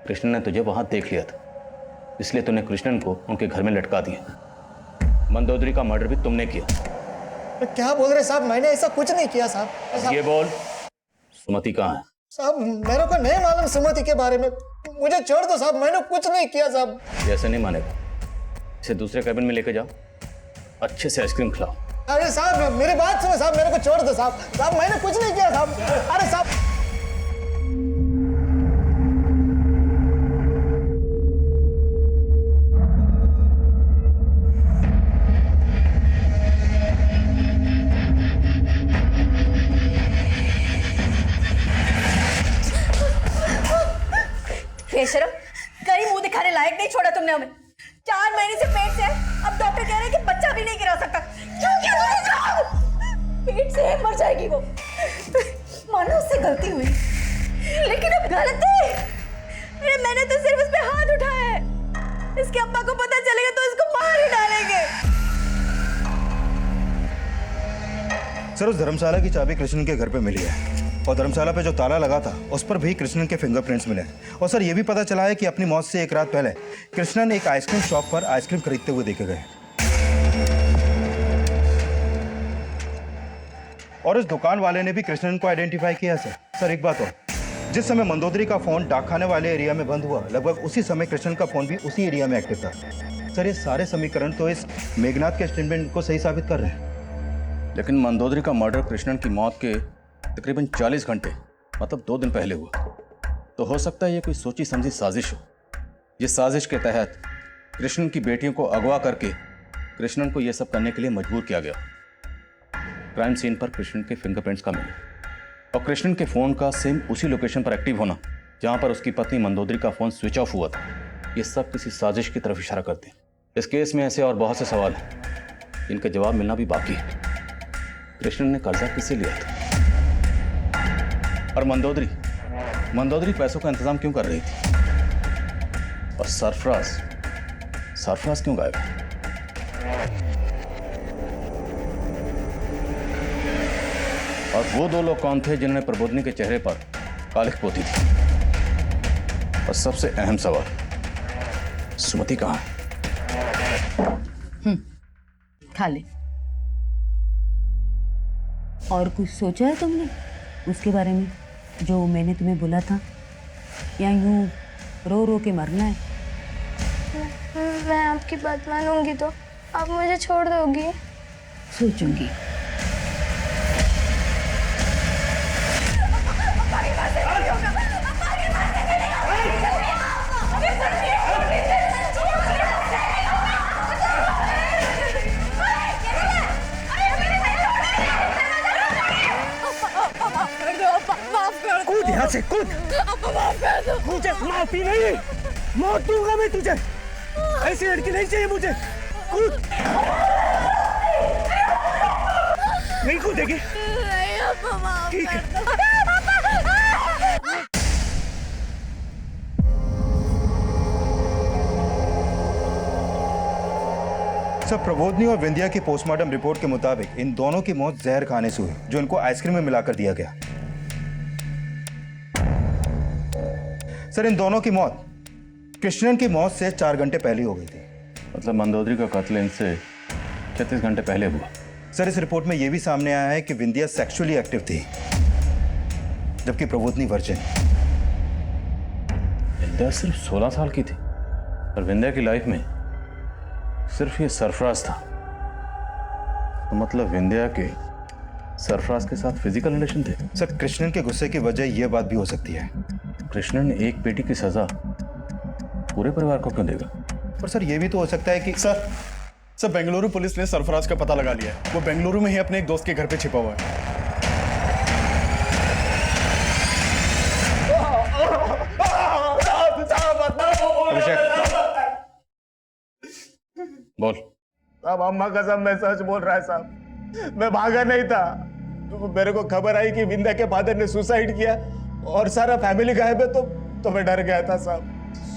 कृष्णन ने तुझे वहां देख लिया था, इसलिए तूने कृष्णन को उनके घर में लटका दिया। मंदोदरी का मर्डर भी तुमने किया। क्या बोल रहे साहब, मैंने ऐसा कुछ नहीं किया साहब। ये बोल, सुमति कहाँ है? साहब मेरे को नहीं मालूम सुमति के बारे में, मुझे छोड़ दो साहब, मैंने कुछ नहीं किया साहब। ये ऐसे नहीं मानेगा, इसे दूसरे कैबिन में लेके जाओ, अच्छे से आइसक्रीम खिलाओ। अरे साहब मेरी बात सुनो साहब, मेरे को छोड़ दो साहब। साहब मैंने कुछ नहीं किया साहब। अरे साहब बेशरम, कहीं मुंह दिखाने लायक नहीं छोड़ा तुमने हमें। 4 महीने से पेट से है, अब डॉक्टर कह रहे हैं कि बच्चा भी नहीं गिरा सकता। क्यों किया तुमने? पेट से है, मर जाएगी वो। मानो उससे गलती हुई, लेकिन अब गलती। अरे मैंने तो सिर्फ उस पे हाथ उठाया है। इसके अब्बा को पता चलेगा तो इसको मार ही डालेंगे। सर, उस धर्मशाला की चाबी कृष्णन के घर पे मिली है और धर्मशाला पे जो ताला लगा था उस पर भी कृष्णन के फिंगरप्रिंट्स मिले। और सर ये भी पता चला है कि अपनी मौत से एक रात पहले कृष्णन एक आइसक्रीम शॉप पर आइसक्रीम खरीदते हुए देखे गए और उस दुकान वाले ने भी कृष्णन को आइडेंटिफाई किया। सर एक बात और, जिस समय मंदोदरी का फोन डाकखाने वाले एरिया में बंद हुआ, लगभग उसी समय कृष्णन का फोन भी उसी एरिया में एक्टिव था। सर ये सारे समीकरण तो इस मेघनाथ के स्टेटमेंट को सही साबित कर रहे हैं। लेकिन मंदोदरी का मर्डर कृष्णन की मौत के तकरीबन 40 घंटे मतलब 2 दिन पहले हुआ, तो हो सकता है ये कोई सोची समझी साजिश हो। जिस साजिश के तहत कृष्णन की बेटियों को अगवा करके कृष्णन को यह सब करने के लिए मजबूर किया गया। क्राइम सीन पर कृष्णन के फिंगरप्रिंट्स का मिले और कृष्णन के फ़ोन का सेम उसी लोकेशन पर एक्टिव होना जहां पर उसकी पत्नी मंदोदरी का फ़ोन स्विच ऑफ हुआ था, ये सब किसी साजिश की तरफ इशारा करते हैं। इस केस में ऐसे और बहुत से सवाल हैं जिनका जवाब मिलना भी बाकी है। कृष्णन ने कर्जा किससे लिया था और मंदोदरी पैसों का इंतजाम क्यों कर रही थी और सरफराज क्यों गायब है? और वो 2 लोग कौन थे जिन्होंने प्रबोधनी के चेहरे पर कालिख पोती थी? और सबसे अहम सवाल, सुमति कहाँ है? खा ले। और कुछ सोचा है तुमने उसके बारे में जो मैंने तुम्हें बोला था, या यूं रो रो के मरना है? मैं आपकी बात मानूंगी तो आप मुझे छोड़ दोगी? सोचूंगी। कूद यहाँ से, कूद। मुझे माफी नहीं, मौत दूंगा मैं तुझे। ऐसी लड़की नहीं चाहिए मुझे। कूद। नहीं कूदेगी? ठीक है। सर प्रबोधनी और विंध्या की पोस्टमार्टम रिपोर्ट के मुताबिक इन दोनों की मौत जहर खाने से हुई, जो इनको आइसक्रीम में मिलाकर दिया गया। सर इन दोनों की मौत कृष्णन की मौत से 4 घंटे पहले हो गई थी। मतलब मंदोदरी का कत्ल इनसे 36 घंटे पहले हुआ। सर इस रिपोर्ट में यह भी सामने आया है कि विंध्या सेक्सुअली एक्टिव थी जबकि प्रबोधनी वर्जिन। विंध्या सिर्फ 16 साल की थी और विंध्या की लाइफ में सिर्फ ये सरफराज था, तो मतलब विंध्या के सरफराज के साथ फिजिकल रिलेशन थे। सर कृष्णन के गुस्से की वजह यह बात भी हो सकती है। कृष्णन एक बेटी की सजा पूरे परिवार को क्यों देगा? पर सर यह भी तो हो सकता है कि सर बेंगलुरु पुलिस ने सरफराज का पता लगा लिया है। वो बेंगलुरु में ही अपने एक दोस्त के घर पे छिपा हुआ है। बोल। साहब अम्मा कसम मैं सच बोल रहा है साहब, मैं भागा नहीं था। तो मेरे को खबर आई कि विंध्या के फादर ने सुसाइड किया और सारा फैमिली गायब है, तो मैं डर गया था साहब।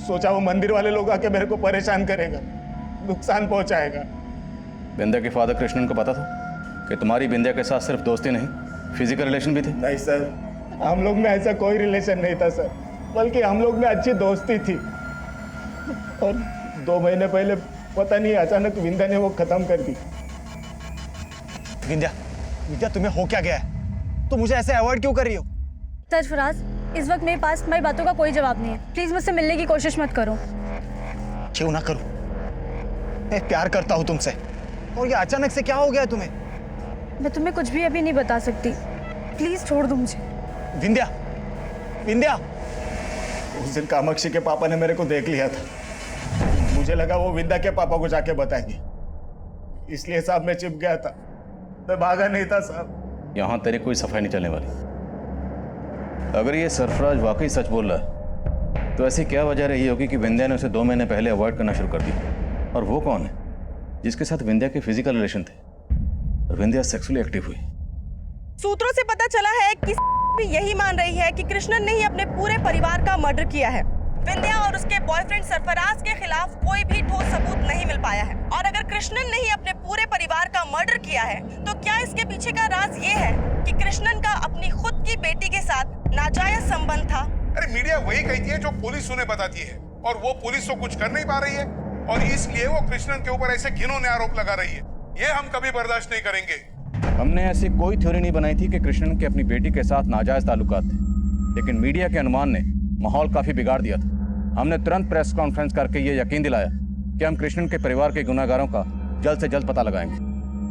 सोचा वो मंदिर वाले लोग आके मेरे को परेशान करेगा, नुकसान पहुंचाएगा। विंध्या के फादर कृष्णन को पता था कि तुम्हारी विंध्या के साथ सिर्फ दोस्ती नहीं फिजिकल रिलेशन भी थे? नहीं सर, हम लोग में ऐसा कोई रिलेशन नहीं था सर, बल्कि हम लोग में अच्छी दोस्ती थी। और 2 महीने पहले पता नहीं अचानक विंध्या ने वो खत्म कर दी। विंध्या, विंध्या तुम्हें हो क्या गया है? तुम मुझे ऐसे अवॉइड क्यों कर रही हो? सरफराज, इस वक्त मेरे पास तुम्हारी बातों का कोई जवाब नहीं है। प्लीज मुझसे मिलने की कोशिश मत करो। क्यों ना करूं? मैं प्यार करता हूं तुमसे, और ये अचानक से क्या हो गया तुम्हें? मैं तुम्हें कुछ भी अभी नहीं बता सकती। प्लीज छोड़ दो मुझे। विंध्या, विंध्या, उस दिन कामाक्षी के पापा ने मेरे को देख लिया था। मुझे लगा वो विंध्या के पापा को जाके बताएंगे, इसलिए साहब मैं चिप गया था। मैं भागा नहीं था साहब। यहां तेरी कोई सफाई नहीं चलने वाली। अगर ये सरफराज वाकई सच बोल रहा है तो ऐसी क्या वजह रही होगी कि विंध्या ने उसे 2 महीने पहले अवॉइड करना शुरू कर दिया? और वो कौन है जिसके साथ विंध्या के फिजिकल रिलेशन थे और विंध्या सेक्सुअली एक्टिव हुई? सूत्रों से पता चला है कि भी यही मान रही है कि कृष्णन ने ही अपने पूरे परिवार का मर्डर किया है। विंध्या और उसके बॉयफ्रेंड सरफराज के खिलाफ कोई भी ठोस सबूत नहीं मिल पाया है। और अगर कृष्णन ने ही अपने पूरे परिवार का मर्डर किया है तो क्या इसके पीछे का राज ये है कि कृष्णन का अपनी खुद की बेटी के साथ नाजायज संबंध था? अरे मीडिया वही कहती है जो पुलिस उन्हें बताती है, और वो पुलिस तो कुछ कर नहीं पा रही है, और इसलिए वो कृष्णन के ऊपर ऐसे घिनौने आरोप लगा रही है। ये हम कभी बर्दाश्त नहीं करेंगे। हमने ऐसी कोई थ्योरी नहीं बनाई थी कि कृष्णन के अपनी बेटी के साथ नाजायज ताल्लुकात थे, लेकिन मीडिया के अनुमान ने माहौल काफी बिगाड़ दिया था। हमने तुरंत प्रेस कॉन्फ्रेंस करके ये यकीन दिलाया कि हम कृष्णन के परिवार के गुनाहगारों का जल्द से जल्द पता लगाएंगे।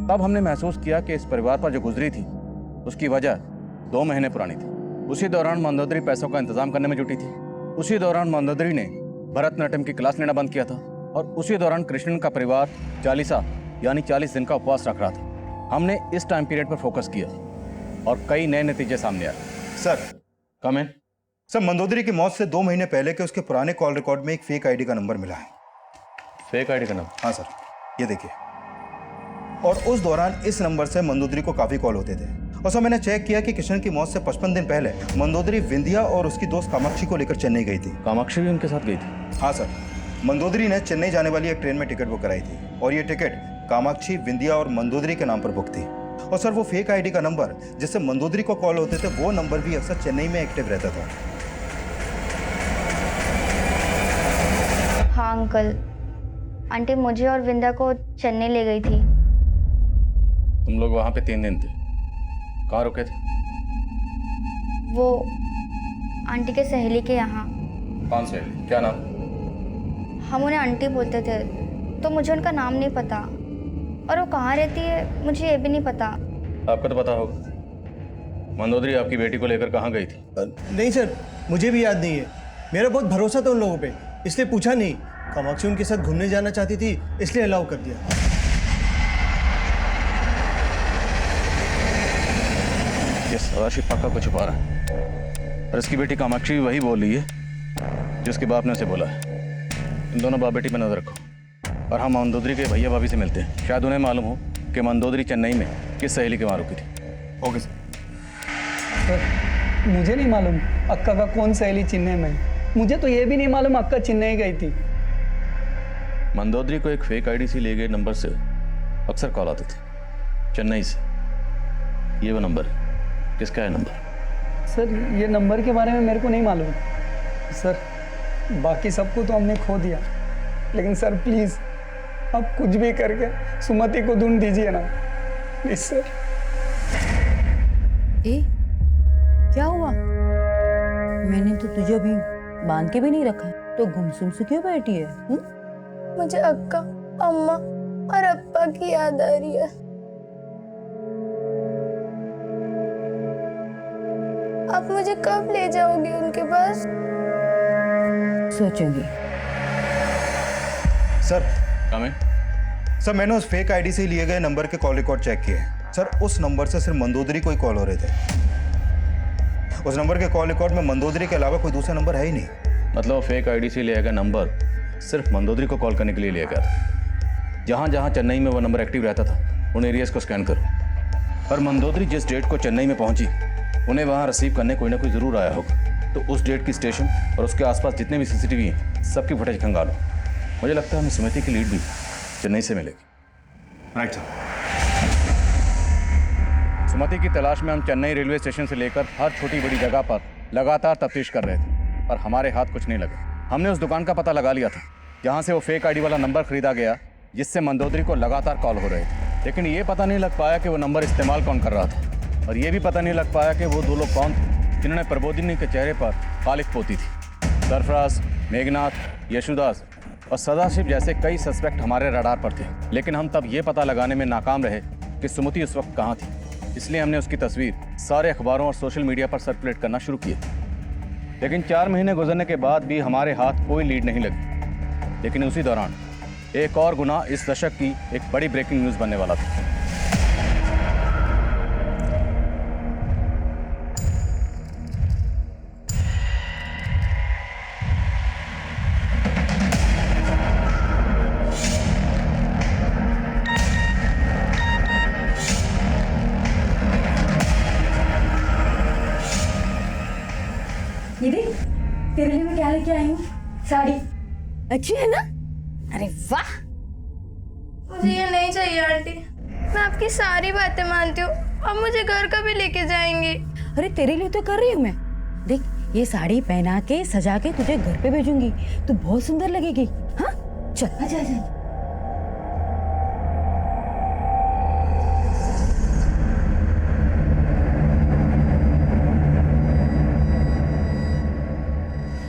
तब हमने महसूस किया कि इस परिवार पर जो गुजरी थी उसकी वजह 2 महीने पुरानी थी। उसी दौरान मंदोदरी पैसों का इंतजाम करने में जुटी थी। उसी दौरान मंदोदरी ने भरतनाट्यम की क्लास लेना बंद किया था, और उसी दौरान कृष्णन का परिवार चालीसा यानी 40 दिन का उपवास रख रहा था। हमने इस टाइम पीरियड पर फोकस किया और कई नए नतीजे सामने आए। सर, कम इन। सर, मंदोदरी की मौत से 2 महीने पहले के उसके पुराने कॉल रिकॉर्ड में एक फेक आईडी का नंबर मिला है। फेक आईडी का नंबर? हाँ सर, ये देखिए। और उस दौरान इस नंबर से मंदोदरी को काफी कॉल होते थे। और सर, मैंने चेक किया कि कृष्णन की मौत से 55 दिन पहले मंदोदरी विंध्या और उसकी दोस्त कामाक्षी को लेकर चेन्नई गई थी। कामाक्षी भी उनके साथ गई थी? हाँ सर, मंदोदरी ने चेन्नई जाने वाली एक ट्रेन में टिकट बुक कराई थी, और ये टिकट कामाक्षी, विंध्या और मंदोदरी के नाम पर बुक थी। और सर, वो फेक आईडी का नंबर जिससे मंदोदरी को कॉल होते थे, वो नंबर भी अक्सर चेन्नई में एक्टिव रहता था। हाँ अंकल, आंटी मुझे और विंध्या को चेन्नई ले गई थी। तुम लोग वहां पे 3 दिन थे, कहाँ रुके थे? वो आंटी के सहेली के यहाँ। कौन से? क्या नाम? हम उन्हें आंटी बोलते थे, तो मुझे उनका नाम नहीं पता, और वो कहाँ रहती है मुझे ये भी नहीं पता। आपको तो पता होगा। मंदोदरी आपकी बेटी को लेकर कहाँ गई थी? नहीं सर, मुझे भी याद नहीं है। मेरा बहुत भरोसा था उन लोगों पे, इसलिए पूछा नहीं। कामाक्षी उनके साथ घूमने जाना चाहती थी, इसलिए अलाउ कर दिया। ये सदाशिव पक्का को छुपा रहा है, और इसकी बेटी कामाक्षी भी वही बोल रही है जो उसके बाप ने उसे बोला है। इन दोनों बाप बेटी पर नजर रखो, और हम मंदोदरी के भैया भाभी से मिलते हैं। शायद उन्हें मालूम हो कि मंदोदरी चेन्नई में किस सहेली के वहाँ रुकी थी। Okay sir. सर, मुझे नहीं मालूम अक्का का कौन सहेली चेन्नई में। मुझे तो ये भी नहीं मालूम अक्का चेन्नई गई थी। मंदोदरी को एक फेक आईडी से लिए गए नंबर से अक्सर कॉल आते थे, चेन्नई से। ये वो नंबर है। किसका है नंबर? सर, ये नंबर के बारे में मेरे को नहीं मालूम। सर, बाकी सबको तो हमने खो दिया, लेकिन सर प्लीज़ आप कुछ भी करके सुमति को ढूंढ दीजिए ना, प्लीज सर। ए, क्या हुआ? मैंने तो तुझे अभी बांध के भी नहीं रखा, तो गुमसुम से क्यों बैठी है? मुझे अक्का, अम्मा और अप्पा की याद आ रही है। आप मुझे कब ले जाओगे उनके पास? सोचूंगी। सर, कमें? सर, मैंने उस फेक आईडी से लिए गए नंबर के कॉल रिकॉर्ड चेक किए। सर, उस नंबर से सिर्फ मंदोदरी को ही कॉल हो रहे थे। उस नंबर के कॉल रिकॉर्ड में मंदोदरी के अलावा कोई दूसरा नंबर है ही नहीं। मतलब फेक आईडी से लिया गया नंबर सिर्फ मंदोदरी को कॉल करने के लिए लिया गया था। जहाँ जहाँ चेन्नई में वो नंबर एक्टिव रहता था, उन एरियाज को स्कैन करो। और मंदोदरी जिस डेट को चेन्नई में पहुंची, उन्हें वहाँ रिसीव करने कोई ना कोई ज़रूर आया होगा। तो उस डेट की स्टेशन और उसके आसपास जितने भी सीसीटीवी हैं, सबकी फुटेज खंगालो। मुझे लगता है हमें सुमति की लीड भी चेन्नई से मिलेगी। Right sir. सुमति की तलाश में हम चेन्नई रेलवे स्टेशन से लेकर हर छोटी बड़ी जगह पर लगातार तफ्तीश कर रहे थे, पर हमारे हाथ कुछ नहीं लगा। हमने उस दुकान का पता लगा लिया था जहाँ से वो फेक आईडी वाला नंबर खरीदा गया, जिससे मंदोदरी को लगातार कॉल हो रहे थे। लेकिन ये पता नहीं लग पाया कि वो नंबर इस्तेमाल कौन कर रहा था, और ये भी पता नहीं लग पाया कि वो 2 लोग कौन थे जिन्होंने प्रबोधिनी के चेहरे पर खालिक पोती थी। सरफराज, मेघनाथ, यशुदास और सदाशिव जैसे कई सस्पेक्ट हमारे रडार पर थे, लेकिन हम तब ये पता लगाने में नाकाम रहे कि सुमति उस वक्त कहाँ थी। इसलिए हमने उसकी तस्वीर सारे अखबारों और सोशल मीडिया पर सर्कुलेट करना शुरू किया। लेकिन 4 महीने गुजरने के बाद भी हमारे हाथ कोई लीड नहीं लगी। लेकिन उसी दौरान एक और गुना इस दशक की एक बड़ी ब्रेकिंग न्यूज़ बनने वाला था। ये देख, तेरे लिए मैं क्या लेके आई हूँ? साड़ी अच्छी है ना? अरे वाह! मुझे ये नहीं चाहिए आंटी। मैं आपकी सारी बातें मानती हूँ। अब मुझे घर का भी लेके जाएंगी। अरे तेरे लिए तो कर रही हूँ मैं। देख, ये साड़ी पहना के सजा के तुझे घर पे भेजूंगी, तू बहुत सुंदर लगेगी। हाँ चल आजा आजा।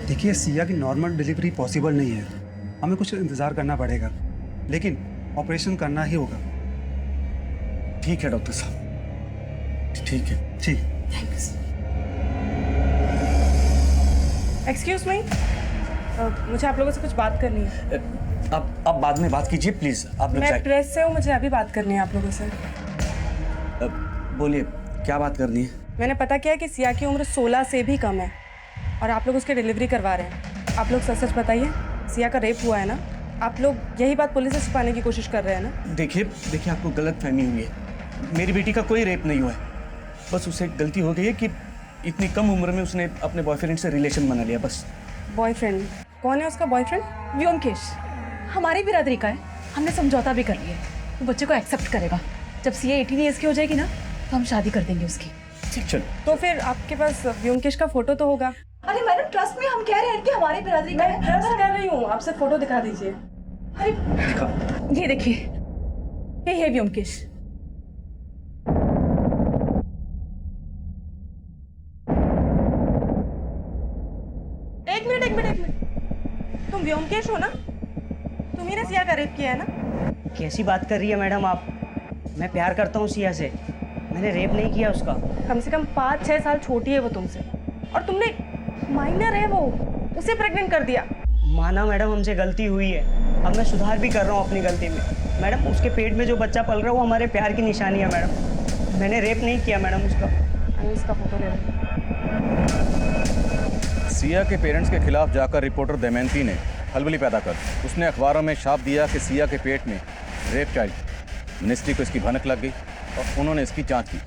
देखिए, सिया की नॉर्मल डिलीवरी पॉसिबल नहीं है, हमें कुछ इंतज़ार करना पड़ेगा, लेकिन ऑपरेशन करना ही होगा। ठीक है डॉक्टर साहब, ठीक है। ठीक। एक्सक्यूज मी, मुझे आप लोगों से कुछ बात करनी है। आप बाद में बात कीजिए प्लीज। आप लोग मैं प्रेस से हूँ, मुझे अभी बात करनी है आप लोगों से। बोलिए, क्या बात करनी है? मैंने पता किया कि सिया की उम्र 16 से भी कम है और आप लोग उसकी डिलीवरी करवा रहे हैं। आप लोग सच सच बताइए, सिया का रेप हुआ है ना? आप लोग यही बात पुलिस से छिपाने की कोशिश कर रहे हैं ना? देखिए आपको गलत फहमी हुई है। मेरी बेटी का कोई रेप नहीं हुआ है, बस उसे गलती हो गई है कि इतनी कम उम्र में उसने अपने बॉयफ्रेंड से रिलेशन बना लिया, बस। बॉयफ्रेंड? कौन है उसका बॉयफ्रेंड? व्योमकेश हमारी बिरादरी का है, हमने समझौता भी कर लिया है। वो बच्चे को एक्सेप्ट करेगा। जब सीए 18 ईयर्स की हो जाएगी ना, तो हम शादी कर देंगे उसकी। चल। तो फिर आपके पास व्योमकेश का फोटो तो होगा? अरे मैडम, ट्रस्ट में हम कह रहे हैं कि हमारी बिरादरी का है। मैं ट्रस्ट कर रही हूँ, आप सिर्फ फोटो दिखा दीजिए। अरे ये देखिए, ये है व्योमकेश। एक मिनट, तुम व्योमकेश हो ना? तुम ही ने सिया का रेप किया है ना? कैसी बात कर रही है मैडम आप? मैं प्यार करता हूँ सिया से, मैंने रेप नहीं किया उसका। कम से कम 5-6 साल छोटी है वो तुमसे, और तुमने, माइनर है वो, उसे प्रेग्नेंट कर दिया। माना मैडम, हमसे गलती हुई है, अब मैं सुधार भी कर रहा हूँ अपनी गलती में। मैडम, उसके पेट में जो बच्चा पल रहा है वो हमारे प्यार की निशानी है मैडम, मैंने रेप नहीं किया मैडम उसका। इसका फोटो ले लो। सिया के पेरेंट्स के खिलाफ जाकर रिपोर्टर दमयंती ने खलबली पैदा कर उसने अखबारों में छाप दिया कि सिया के पेट में रेप चाइल्ड। मिनिस्ट्री को इसकी भनक लग गई और उन्होंने इसकी जांच की,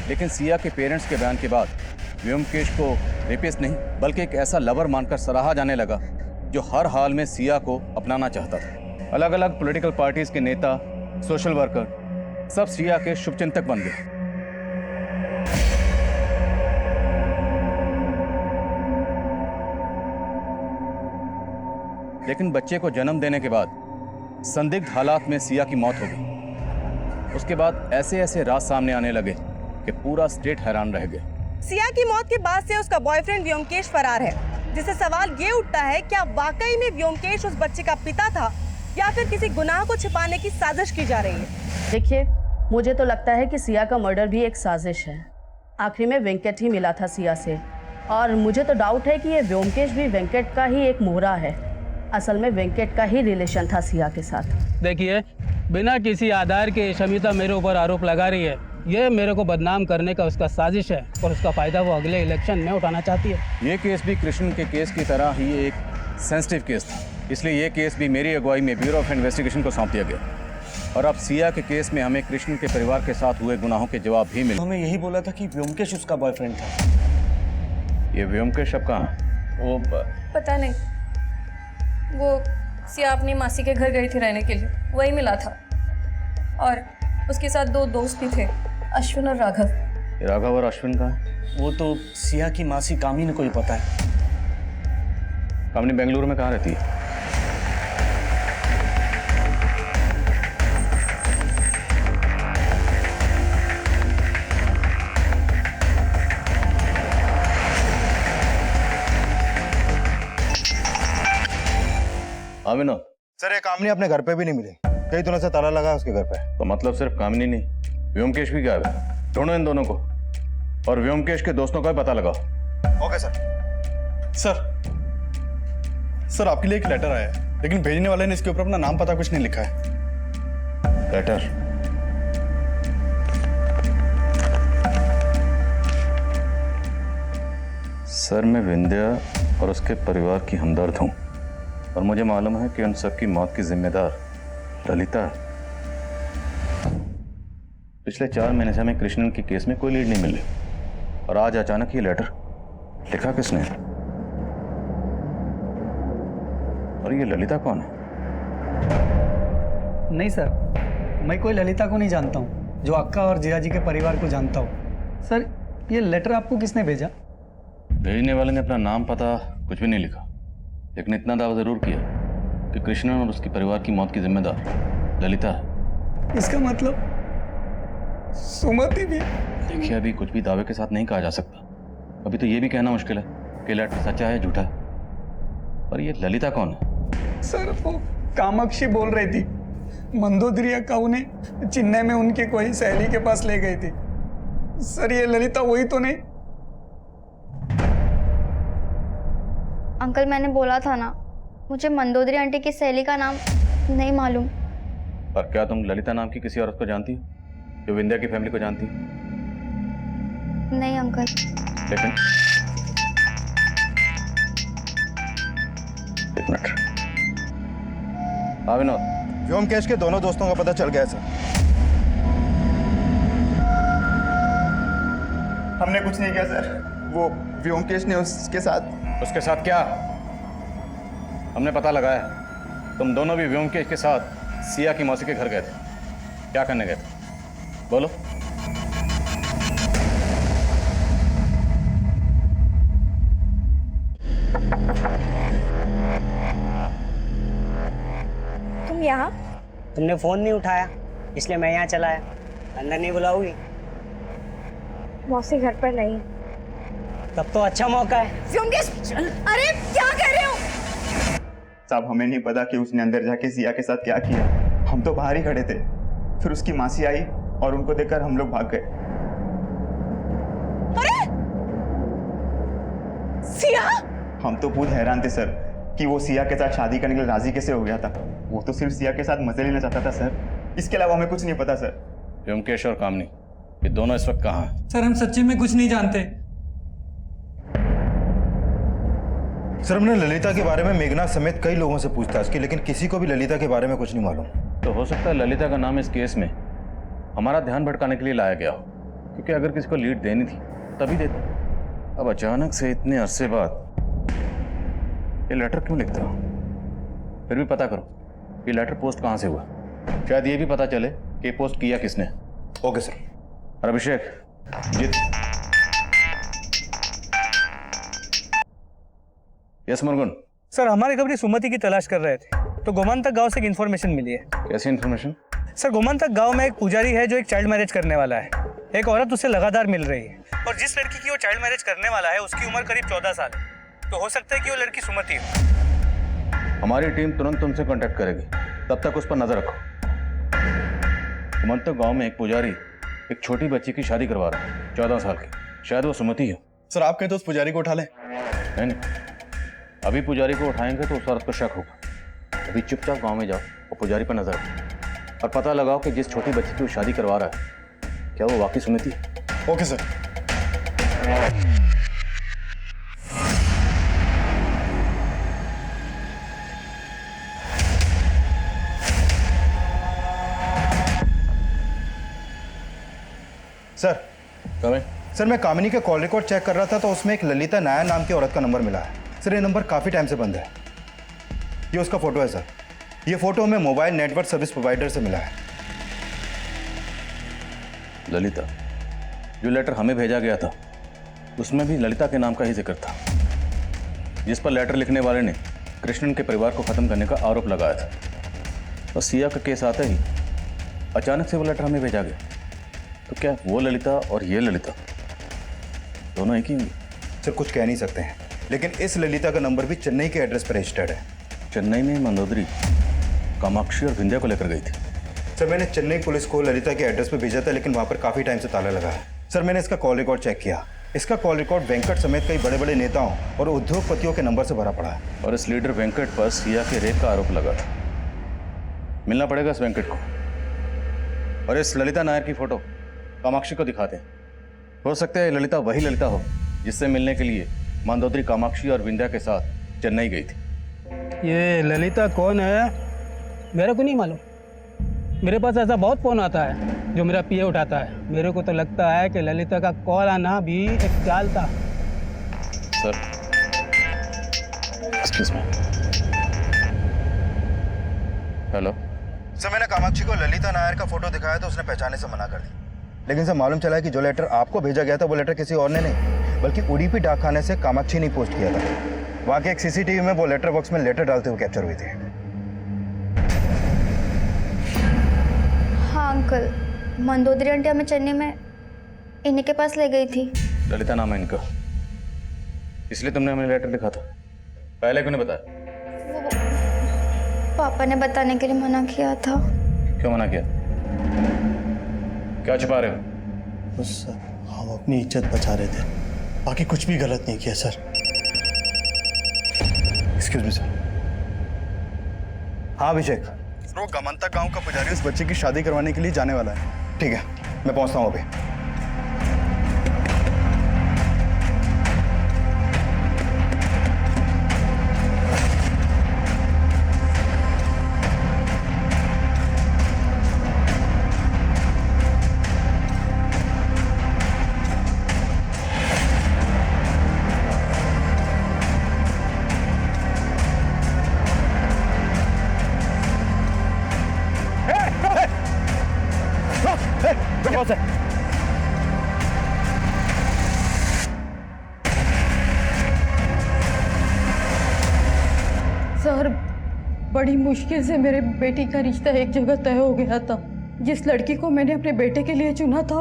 लेकिन सिया के पेरेंट्स के बयान के बाद व्योमकेश को रेपिस्ट नहीं बल्कि एक ऐसा लवर मानकर सराहा जाने लगा जो हर हाल में सिया को अपनाना चाहता था। अलग अलग पॉलिटिकल पार्टीज के नेता, सोशल वर्कर सब सिया के शुभचिंतक बन गए। लेकिन बच्चे को जन्म देने के बाद संदिग्ध हालात में सिया की मौत हो गई। उसके बाद ऐसे ऐसे राज सामने आने लगे कि पूरा स्टेट हैरान रह गया। सिया की मौत के बाद से उसका बॉयफ्रेंड व्योमकेश फरार है, जिससे सवाल ये उठता है क्या वाकई में व्योमकेश उस बच्चे का पिता था या फिर किसी गुनाह को छिपाने की साजिश की जा रही है। देखिए, मुझे तो लगता है कि सिया का मर्डर भी एक साजिश है। आखिरी में वेंकट ही मिला था सिया से, और मुझे तो डाउट है कि ये व्योमकेश भी वेंकट का ही एक मोहरा है। असल में वेंकट का ही रिलेशन था सिया के साथ। देखिए, बिना किसी आधार के शमिता मेरे ऊपर आरोप लगा रही है। ये मेरे को बदनाम करने का उसका साजिश है और उसका फायदा वो अगले इलेक्शन में उठाना चाहती है। ये केस भी कृष्ण के केस की तरह ही एक सेंसिटिव केस था, इसलिए ये केस भी मेरी अगुवाई में ब्यूरो ऑफ इन्वेस्टिगेशन को सौंप दिया गया। और अब सिया के केस में हमें कृष्ण के परिवार के साथ हुए गुनाहों के जवाब भी मिले। हमें यही बोला था कि व्योमकेश उसका बॉयफ्रेंड था। ये व्योमकेश अब कहाँ? वो पता नहीं, वो सिया अपनी मासी के घर गई थी रहने के लिए, वही मिला था। और उसके साथ 2 दोस्त भी थे, अश्विन और राघव। राघव और अश्विन कहाँ है? वो तो सिया की मासी कामिनी को ही पता है। कामिनी बेंगलुरु में कहाँ रहती है? हाँ विनोद। सर ये कामनी अपने घर पे भी नहीं मिली, कई दिनों से ताला लगा है उसके घर पे। तो मतलब सिर्फ कामिनी नहीं, व्योमकेश भी गायब है। ढूंढो इन दोनों को और व्योमकेश के दोस्तों का भी पता लगाओ। Okay sir. सर आपके लिए एक लेटर आया है, लेकिन भेजने वाले ने इसके ऊपर अपना नाम पता कुछ नहीं लिखा है। लेटर? सर मैं विंध्या और उसके परिवार की हमदर्द हूं और मुझे मालूम है कि उन सबकी मौत की जिम्मेदार ललिता है। पिछले 4 महीने से हमें कृष्णन के केस में कोई लीड नहीं मिल रही और आज अचानक ये लेटर लिखा किसने? और ये ललिता कौन है? नहीं सर, मैं कोई ललिता को नहीं जानता हूँ, जो अक्का और जिया जी के परिवार को जानता हूँ। सर ये लेटर आपको किसने भेजा? भेजने वाले ने अपना नाम पता कुछ भी नहीं लिखा, लेकिन इतना दावा जरूर किया कि कृष्णन और उसके परिवार की मौत की जिम्मेदार ललिता है। इसका मतलब सुमति भी? देखिए अभी कुछ भी दावे के साथ नहीं कहा जा सकता। अभी तो ये भी कहना मुश्किल है कि लेटर सच्चा है झूठा है। पर ये ललिता कौन है? सर वो कामाक्षी बोल रही थी, मंदोदरी अक्का उन्हें चेन्नई में उनके कोई सहेली के पास ले गई थी। सर ये ललिता वही तो नहीं? अंकल मैंने बोला था ना, मुझे मंदोदरी आंटी की सहेली का नाम नहीं मालूम। पर क्या तुम ललिता नाम की किसी औरत को जानती हो जो विंध्या की फैमिली को जानती हो? नहीं अंकल। लेकिन एक मिनट। हाँ विनोद। व्योमकेश के दोनों दोस्तों का पता चल गया सर। हमने कुछ नहीं किया सर, वो व्योमकेश ने उसके साथ क्या? हमने पता लगाया तुम दोनों भी व्योमकेश के साथ सिया की मौसी के घर गए थे। क्या करने गए थे बोलो? तुम यहाँ? तुमने फोन नहीं उठाया इसलिए मैं यहाँ चला आया। अंदर नहीं बुलाओगी? मौसी घर पर नहीं। तब तो अच्छा मौका है। व्योमकेश, अरे क्या कर रहे हो? साहब हमें नहीं पता कि उसने अंदर जाके सिया के साथ क्या किया। हम तो बाहर ही खड़े थे, फिर उसकी मासी आई और उनको देखकर हम लोग भाग गए। अरे सिया? हम तो खुद हैरान थे सर कि वो सिया के साथ शादी करने के लिए राजी कैसे हो गया था। वो तो सिर्फ सिया के साथ मजे लेना चाहता था सर, इसके अलावा हमें कुछ नहीं पता सर। व्योमकेश और कामनी ये दोनों इस वक्त कहाँ हैं? सर हम सच्ची में कुछ नहीं जानते। सर हमने ललिता के बारे में मेघना समेत कई लोगों से पूछताछ की, लेकिन किसी को भी ललिता के बारे में कुछ नहीं मालूम। तो हो सकता है ललिता का नाम इस केस में हमारा ध्यान भटकाने के लिए लाया गया हो, क्योंकि अगर किसी को लीड देनी थी तभी देता। अब अचानक से इतने अरसे बाद ये लेटर क्यों लिखता हो? फिर भी पता करो ये लेटर पोस्ट कहाँ से हुआ, शायद ये भी पता चले कि पोस्ट किया किसने। Okay sir. और अभिषेक जीत। यस मुरगुन। सर हमारे खबरी सुमति की तलाश कर रहे थे तो गोमांतक गांव से एक इन्फॉर्मेशन मिली है। कैसी इन्फॉर्मेशन? सर गोमांतक गांव में एक पुजारी है जो एक चाइल्ड मैरिज करने वाला है। एक औरत उससे लगातार मिल रही है और जिस लड़की की वो चाइल्ड मैरिज करने वाला है उसकी उम्र करीब 14 साल है। तो हो सकता है कि वो लड़की सुमति हो। हमारी टीम तुरंत तुमसे कांटेक्ट करेगी, तब तक उस पर नजर रखो। गोमांतक गांव में एक पुजारी एक छोटी बच्ची की शादी करवा रहा है, 14 साल की। शायद वो सुमति हो। सर आप कहें तो उस पुजारी को उठा लें? नहीं, अभी पुजारी को उठाएंगे तो उस औरत को शक होगा। अभी चुपचाप गांव में जाओ और पुजारी पर नजर रखो और पता लगाओ कि जिस छोटी बच्ची की वो शादी करवा रहा है क्या वो वाकई सुमति है। Okay sir. सर सर मैं कामिनी के कॉल रिकॉर्ड चेक कर रहा था तो उसमें एक ललिता नायर नाम की औरत का नंबर मिला है। सर ये नंबर काफ़ी टाइम से बंद है। ये उसका फोटो है सर। ये फोटो हमें मोबाइल नेटवर्क सर्विस प्रोवाइडर से मिला है। ललिता, जो लेटर हमें भेजा गया था उसमें भी ललिता के नाम का ही जिक्र था, जिस पर लेटर लिखने वाले ने कृष्णन के परिवार को खत्म करने का आरोप लगाया था। और सिया का केस आते ही अचानक से वो लेटर हमें भेजा गया। तो क्या वो ललिता और ये ललिता दोनों एक ही होंगी? सर कुछ कह नहीं सकते हैं, लेकिन इस ललिता का नंबर भी चेन्नई के एड्रेस पर रजिस्टर्ड है। चेन्नई में मंदोदरी कामाक्षी और विंध्या को लेकर गई थी। सर मैंने चेन्नई पुलिस को ललिता के एड्रेस पे भेजा था, लेकिन वहाँ पर काफ़ी टाइम से ताला लगा है। सर मैंने इसका कॉल रिकॉर्ड चेक किया। इसका कॉल रिकॉर्ड वेंकट समेत कई बड़े बड़े नेताओं और उद्योगपतियों के नंबर से भरा पड़ा है। और इस लीडर वेंकट पर सिया के रेप का आरोप लगा था। मिलना पड़ेगा इस वेंकट को और इस ललिता नायर की फोटो कामाक्षी को दिखाते हैं। हो सकता है ललिता वही ललिता हो जिससे मिलने के लिए मंदोदरी कामाक्षी और विंध्या के साथ चेन्नई गई थी। ये ललिता कौन है मेरे को नहीं मालूम। मेरे पास ऐसा बहुत फ़ोन आता है जो मेरा पीए उठाता है। मेरे को तो लगता है कि ललिता का कॉल आना भी एक चाल था। Sir excuse me. Hello sir मैंने कामाक्षी को ललिता नायर का फोटो दिखाया तो उसने पहचाने से मना कर दी। लेकिन सर मालूम चला है कि जो लेटर आपको भेजा गया था वो लेटर किसी और ने नहीं बल्कि उडीपी डाकखाने से कामाक्षी ने पोस्ट किया था। वहाँ के एक सीसीटीवी में वो लेटर बॉक्स में लेटर डालते हुए कैप्चर हुई थी। हाँ अंकल, मंदोदरी आंटी हमें चेन्नई में इन्हीं के पास ले गई थी। ललिता नाम है इनका, इसलिए तुमने हमें लेटर लिखा था। पहले क्यों नहीं बताया? पापा ने बताने के लिए मना किया था। क्यों मना किया? क्या छुपा रहे हो? बस सर हम अपनी इज्जत बचा रहे थे, बाकी कुछ भी गलत नहीं किया सर। Excuse me sir. हाँ अभिषेक, वो गमंता गांव का पुजारी उस बच्चे की शादी करवाने के लिए जाने वाला है। ठीक है मैं पहुंचता हूँ अभी। सर बड़ी मुश्किल से मेरे बेटी का रिश्ता एक जगह तय हो गया था। जिस लड़की को मैंने अपने बेटे के लिए चुना था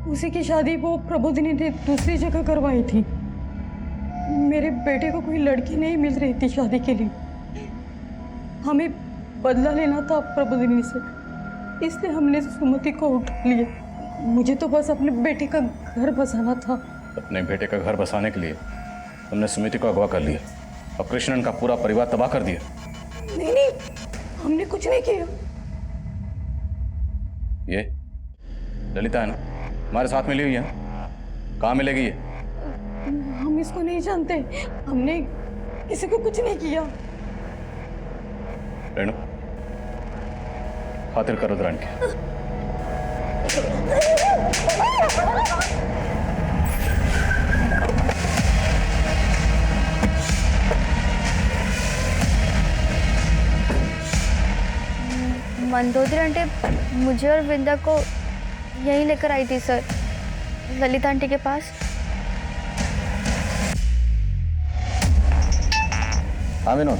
उसी की शादी वो प्रबोधिनी ने दूसरी जगह करवाई थी। मेरे बेटे को कोई लड़की नहीं मिल रही थी शादी के लिए। हमें बदला लेना था प्रबोधिनी से, इसलिए हमने सुमति को उठा लिया। मुझे तो बस अपने बेटे का घर बसाना था। अपने बेटे का घर बसाने के लिए तुमने सुमिति को अगवा कर लिया और कृष्णन का पूरा परिवार तबाह कर दिया। नहीं नहीं, हमने कुछ नहीं किया। ये ललिता है ना, हमारे साथ मिली हुई है, कहाँ मिलेगी ये? हम इसको नहीं जानते, हमने किसी को कुछ नहीं किया। रेणु खातिर करो रुद्राणी की। मंदोदरी आंटी मुझे और विंदा को यहीं लेकर आई थी सर, ललिता आंटी के पास। हाँ विनोद।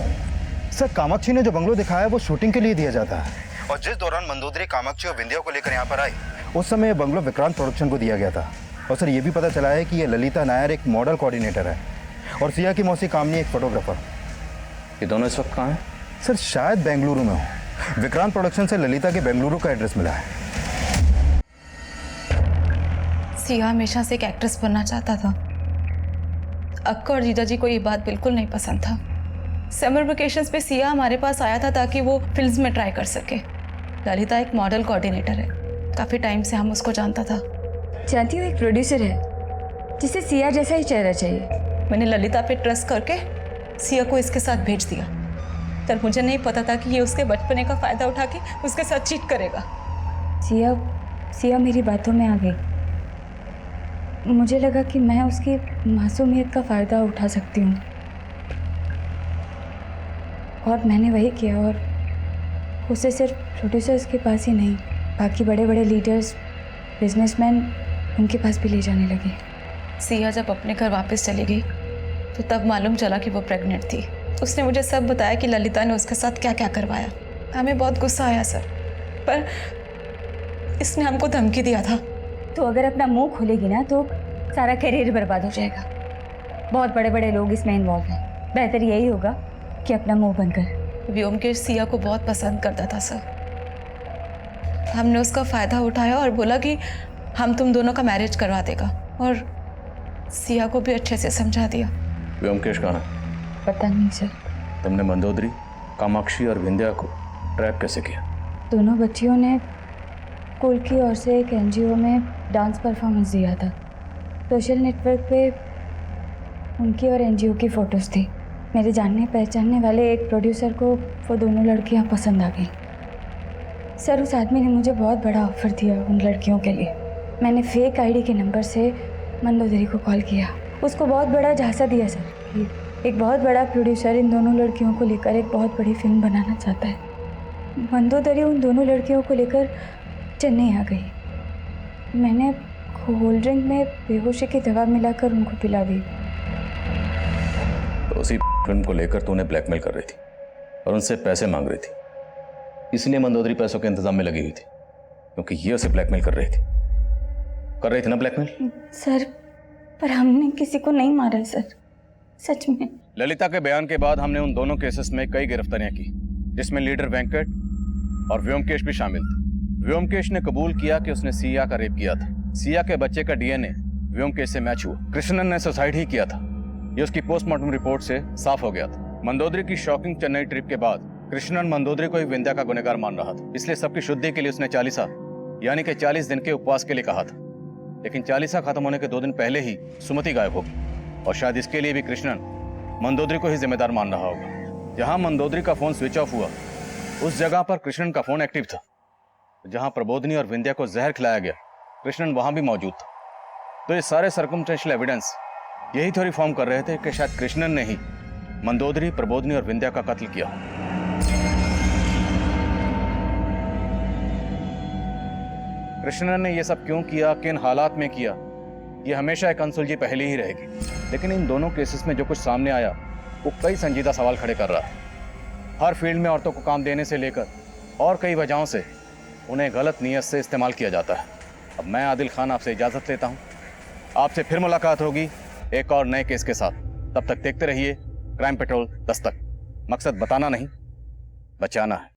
सर कामाक्षी ने जो बंगलो दिखाया है वो शूटिंग के लिए दिया जाता है, और जिस दौरान मंदोदरी कामाक्षी और विंध्या को लेकर यहाँ पर आई उस समय ये बंगलो विक्रांत प्रोडक्शन को दिया गया था। और सर ये भी पता चला है कि ये ललिता नायर एक मॉडल कोऑर्डिनेटर है और सिया की मौसी कामनी एक फोटोग्राफर। ये दोनों इस वक्त कहाँ हैं? सर शायद बेंगलुरु में हो। विक्रांत प्रोडक्शन से ललिता के बेंगलुरु का एड्रेस मिला है। सिया हमेशा से एक एक्ट्रेस बनना चाहता था। अक्का और जीजा जी को ये बात बिल्कुल नहीं पसंद था। समर वेकेशंस पे सिया हमारे पास आया था ताकि वो फिल्म्स में ट्राई कर सके। ललिता एक मॉडल कोऑर्डिनेटर है, काफ़ी टाइम से हम उसको जानता था। जानती हूँ एक प्रोड्यूसर है जिसे सिया जैसा ही चेहरा चाहिए। मैंने ललिता पे ट्रस्ट करके सिया को इसके साथ भेज दिया। तब मुझे नहीं पता था कि ये उसके बचपने का फ़ायदा उठा के उसके साथ चीट करेगा। सिया मेरी बातों में आ गई। मुझे लगा कि मैं उसकी मासूमियत का फ़ायदा उठा सकती हूँ और मैंने वही किया। और उसे सिर्फ प्रोड्यूसर्स के पास ही नहीं, बाकी बड़े बड़े लीडर्स, बिजनेसमैन, उनके पास भी ले जाने लगे। सिया जब अपने घर वापस चली गई तो तब मालूम चला कि वो प्रेग्नेंट थी। उसने मुझे सब बताया कि ललिता ने उसके साथ क्या क्या करवाया। हमें बहुत गुस्सा आया सर, पर इसने हमको धमकी दिया था। तो अगर अपना मुंह खोलेगी ना तो सारा करियर बर्बाद हो जाएगा। बहुत बड़े बड़े लोग इसमें इन्वॉल्व हैं। बेहतर यही होगा कि अपना मुंह बंद कर। व्योमकेश सिया को बहुत पसंद करता था सर। हमने उसका फ़ायदा उठाया और बोला कि हम तुम दोनों का मैरिज करवा देगा, और सिया को भी अच्छे से समझा दिया। व्योमकेश कहाँ है? पता नहीं सर। तुमने मंदोदरी, कामाक्षी और विंध्या को ट्रैप कैसे किया? दोनों बच्चियों ने स्कूल की ओर से एक एनजीओ में डांस परफॉर्मेंस दिया था। सोशल नेटवर्क पे उनकी और एनजीओ की फ़ोटोज़ थी। मेरे जानने पहचानने वाले एक प्रोड्यूसर को वो दोनों लड़कियां पसंद आ गई। सर, उस आदमी ने मुझे बहुत बड़ा ऑफ़र दिया उन लड़कियों के लिए। मैंने फेक आईडी के नंबर से मंदोदरी को कॉल किया, उसको बहुत बड़ा झांसा दिया सर कि एक बहुत बड़ा प्रोड्यूसर इन दोनों लड़कियों को लेकर एक बहुत बड़ी फिल्म बनाना चाहता है। मंदोदरी उन दोनों लड़कियों को लेकर चेन्नई आ गई। मैंने कोल्ड ड्रिंक में बेहोशी की दवा मिलाकर उनको पिला दी। तो उसी फिल्म को लेकर तूने ब्लैकमेल कर रही थी और उनसे पैसे मांग रही थी, इसलिए मंदोदरी पैसों के इंतजाम में लगी हुई थी, क्योंकि ये उसे ब्लैकमेल कर रही थी ना ब्लैकमेल? सर, पर हमने किसी को नहीं मारा है सर, सच में। ललिता के बयान के बाद हमने उन दोनों केसेस में कई गिरफ्तारियां की, जिसमें लीडर वेंकट और व्योमकेश भी शामिल थे। व्योमकेश ने कबूल किया कि उसने सिया का रेप किया था। सिया के बच्चे का डीएनए व्योमकेश से मैच हुआ। कृष्णन ने सुसाइड ही किया था, ये उसकी पोस्टमार्टम रिपोर्ट से साफ हो गया था। मंदोदरी की शॉकिंग चेन्नई ट्रिप के बाद कृष्णन मंदोदरी को ही विंध्या का गुनहगार मान रहा था, इसलिए सबकी शुद्धि के लिए उसने 40 यानी कि 40 दिन के उपवास के लिए कहा था। लेकिन 40 खत्म होने के 2 दिन पहले ही सुमति गायब हो गई, और शायद इसके लिए भी कृष्णन मंदोदरी को ही जिम्मेदार मान रहा होगा। जहां मंदोदरी का फोन स्विच ऑफ हुआ, उस जगह पर कृष्णन का फोन एक्टिव था। जहां प्रबोधनी और विंध्या को जहर खिलाया गया, कृष्णन वहां भी मौजूद था। तो ये सारे सर्कमस्टेंशियल एविडेंस यही थ्योरी फॉर्म कर रहे थे कि शायद कृष्णन ने ही मंदोदरी, प्रबोधनी और विंध्या का कत्ल किया। कृष्णन ने यह सब क्यों किया, किन हालात में किया, यह हमेशा एक अनसुलझी पहेली ही रहेगी। लेकिन इन दोनों केसेस में जो कुछ सामने आया वो कई संजीदा सवाल खड़े कर रहा है। हर फील्ड में औरतों को काम देने से लेकर और कई वजहों से उन्हें गलत नीयत से इस्तेमाल किया जाता है। अब मैं आदिल खान आपसे इजाज़त लेता हूँ। आपसे फिर मुलाकात होगी एक और नए केस के साथ। तब तक देखते रहिए क्राइम पेट्रोल दस्तक। मकसद बताना नहीं, बचाना है।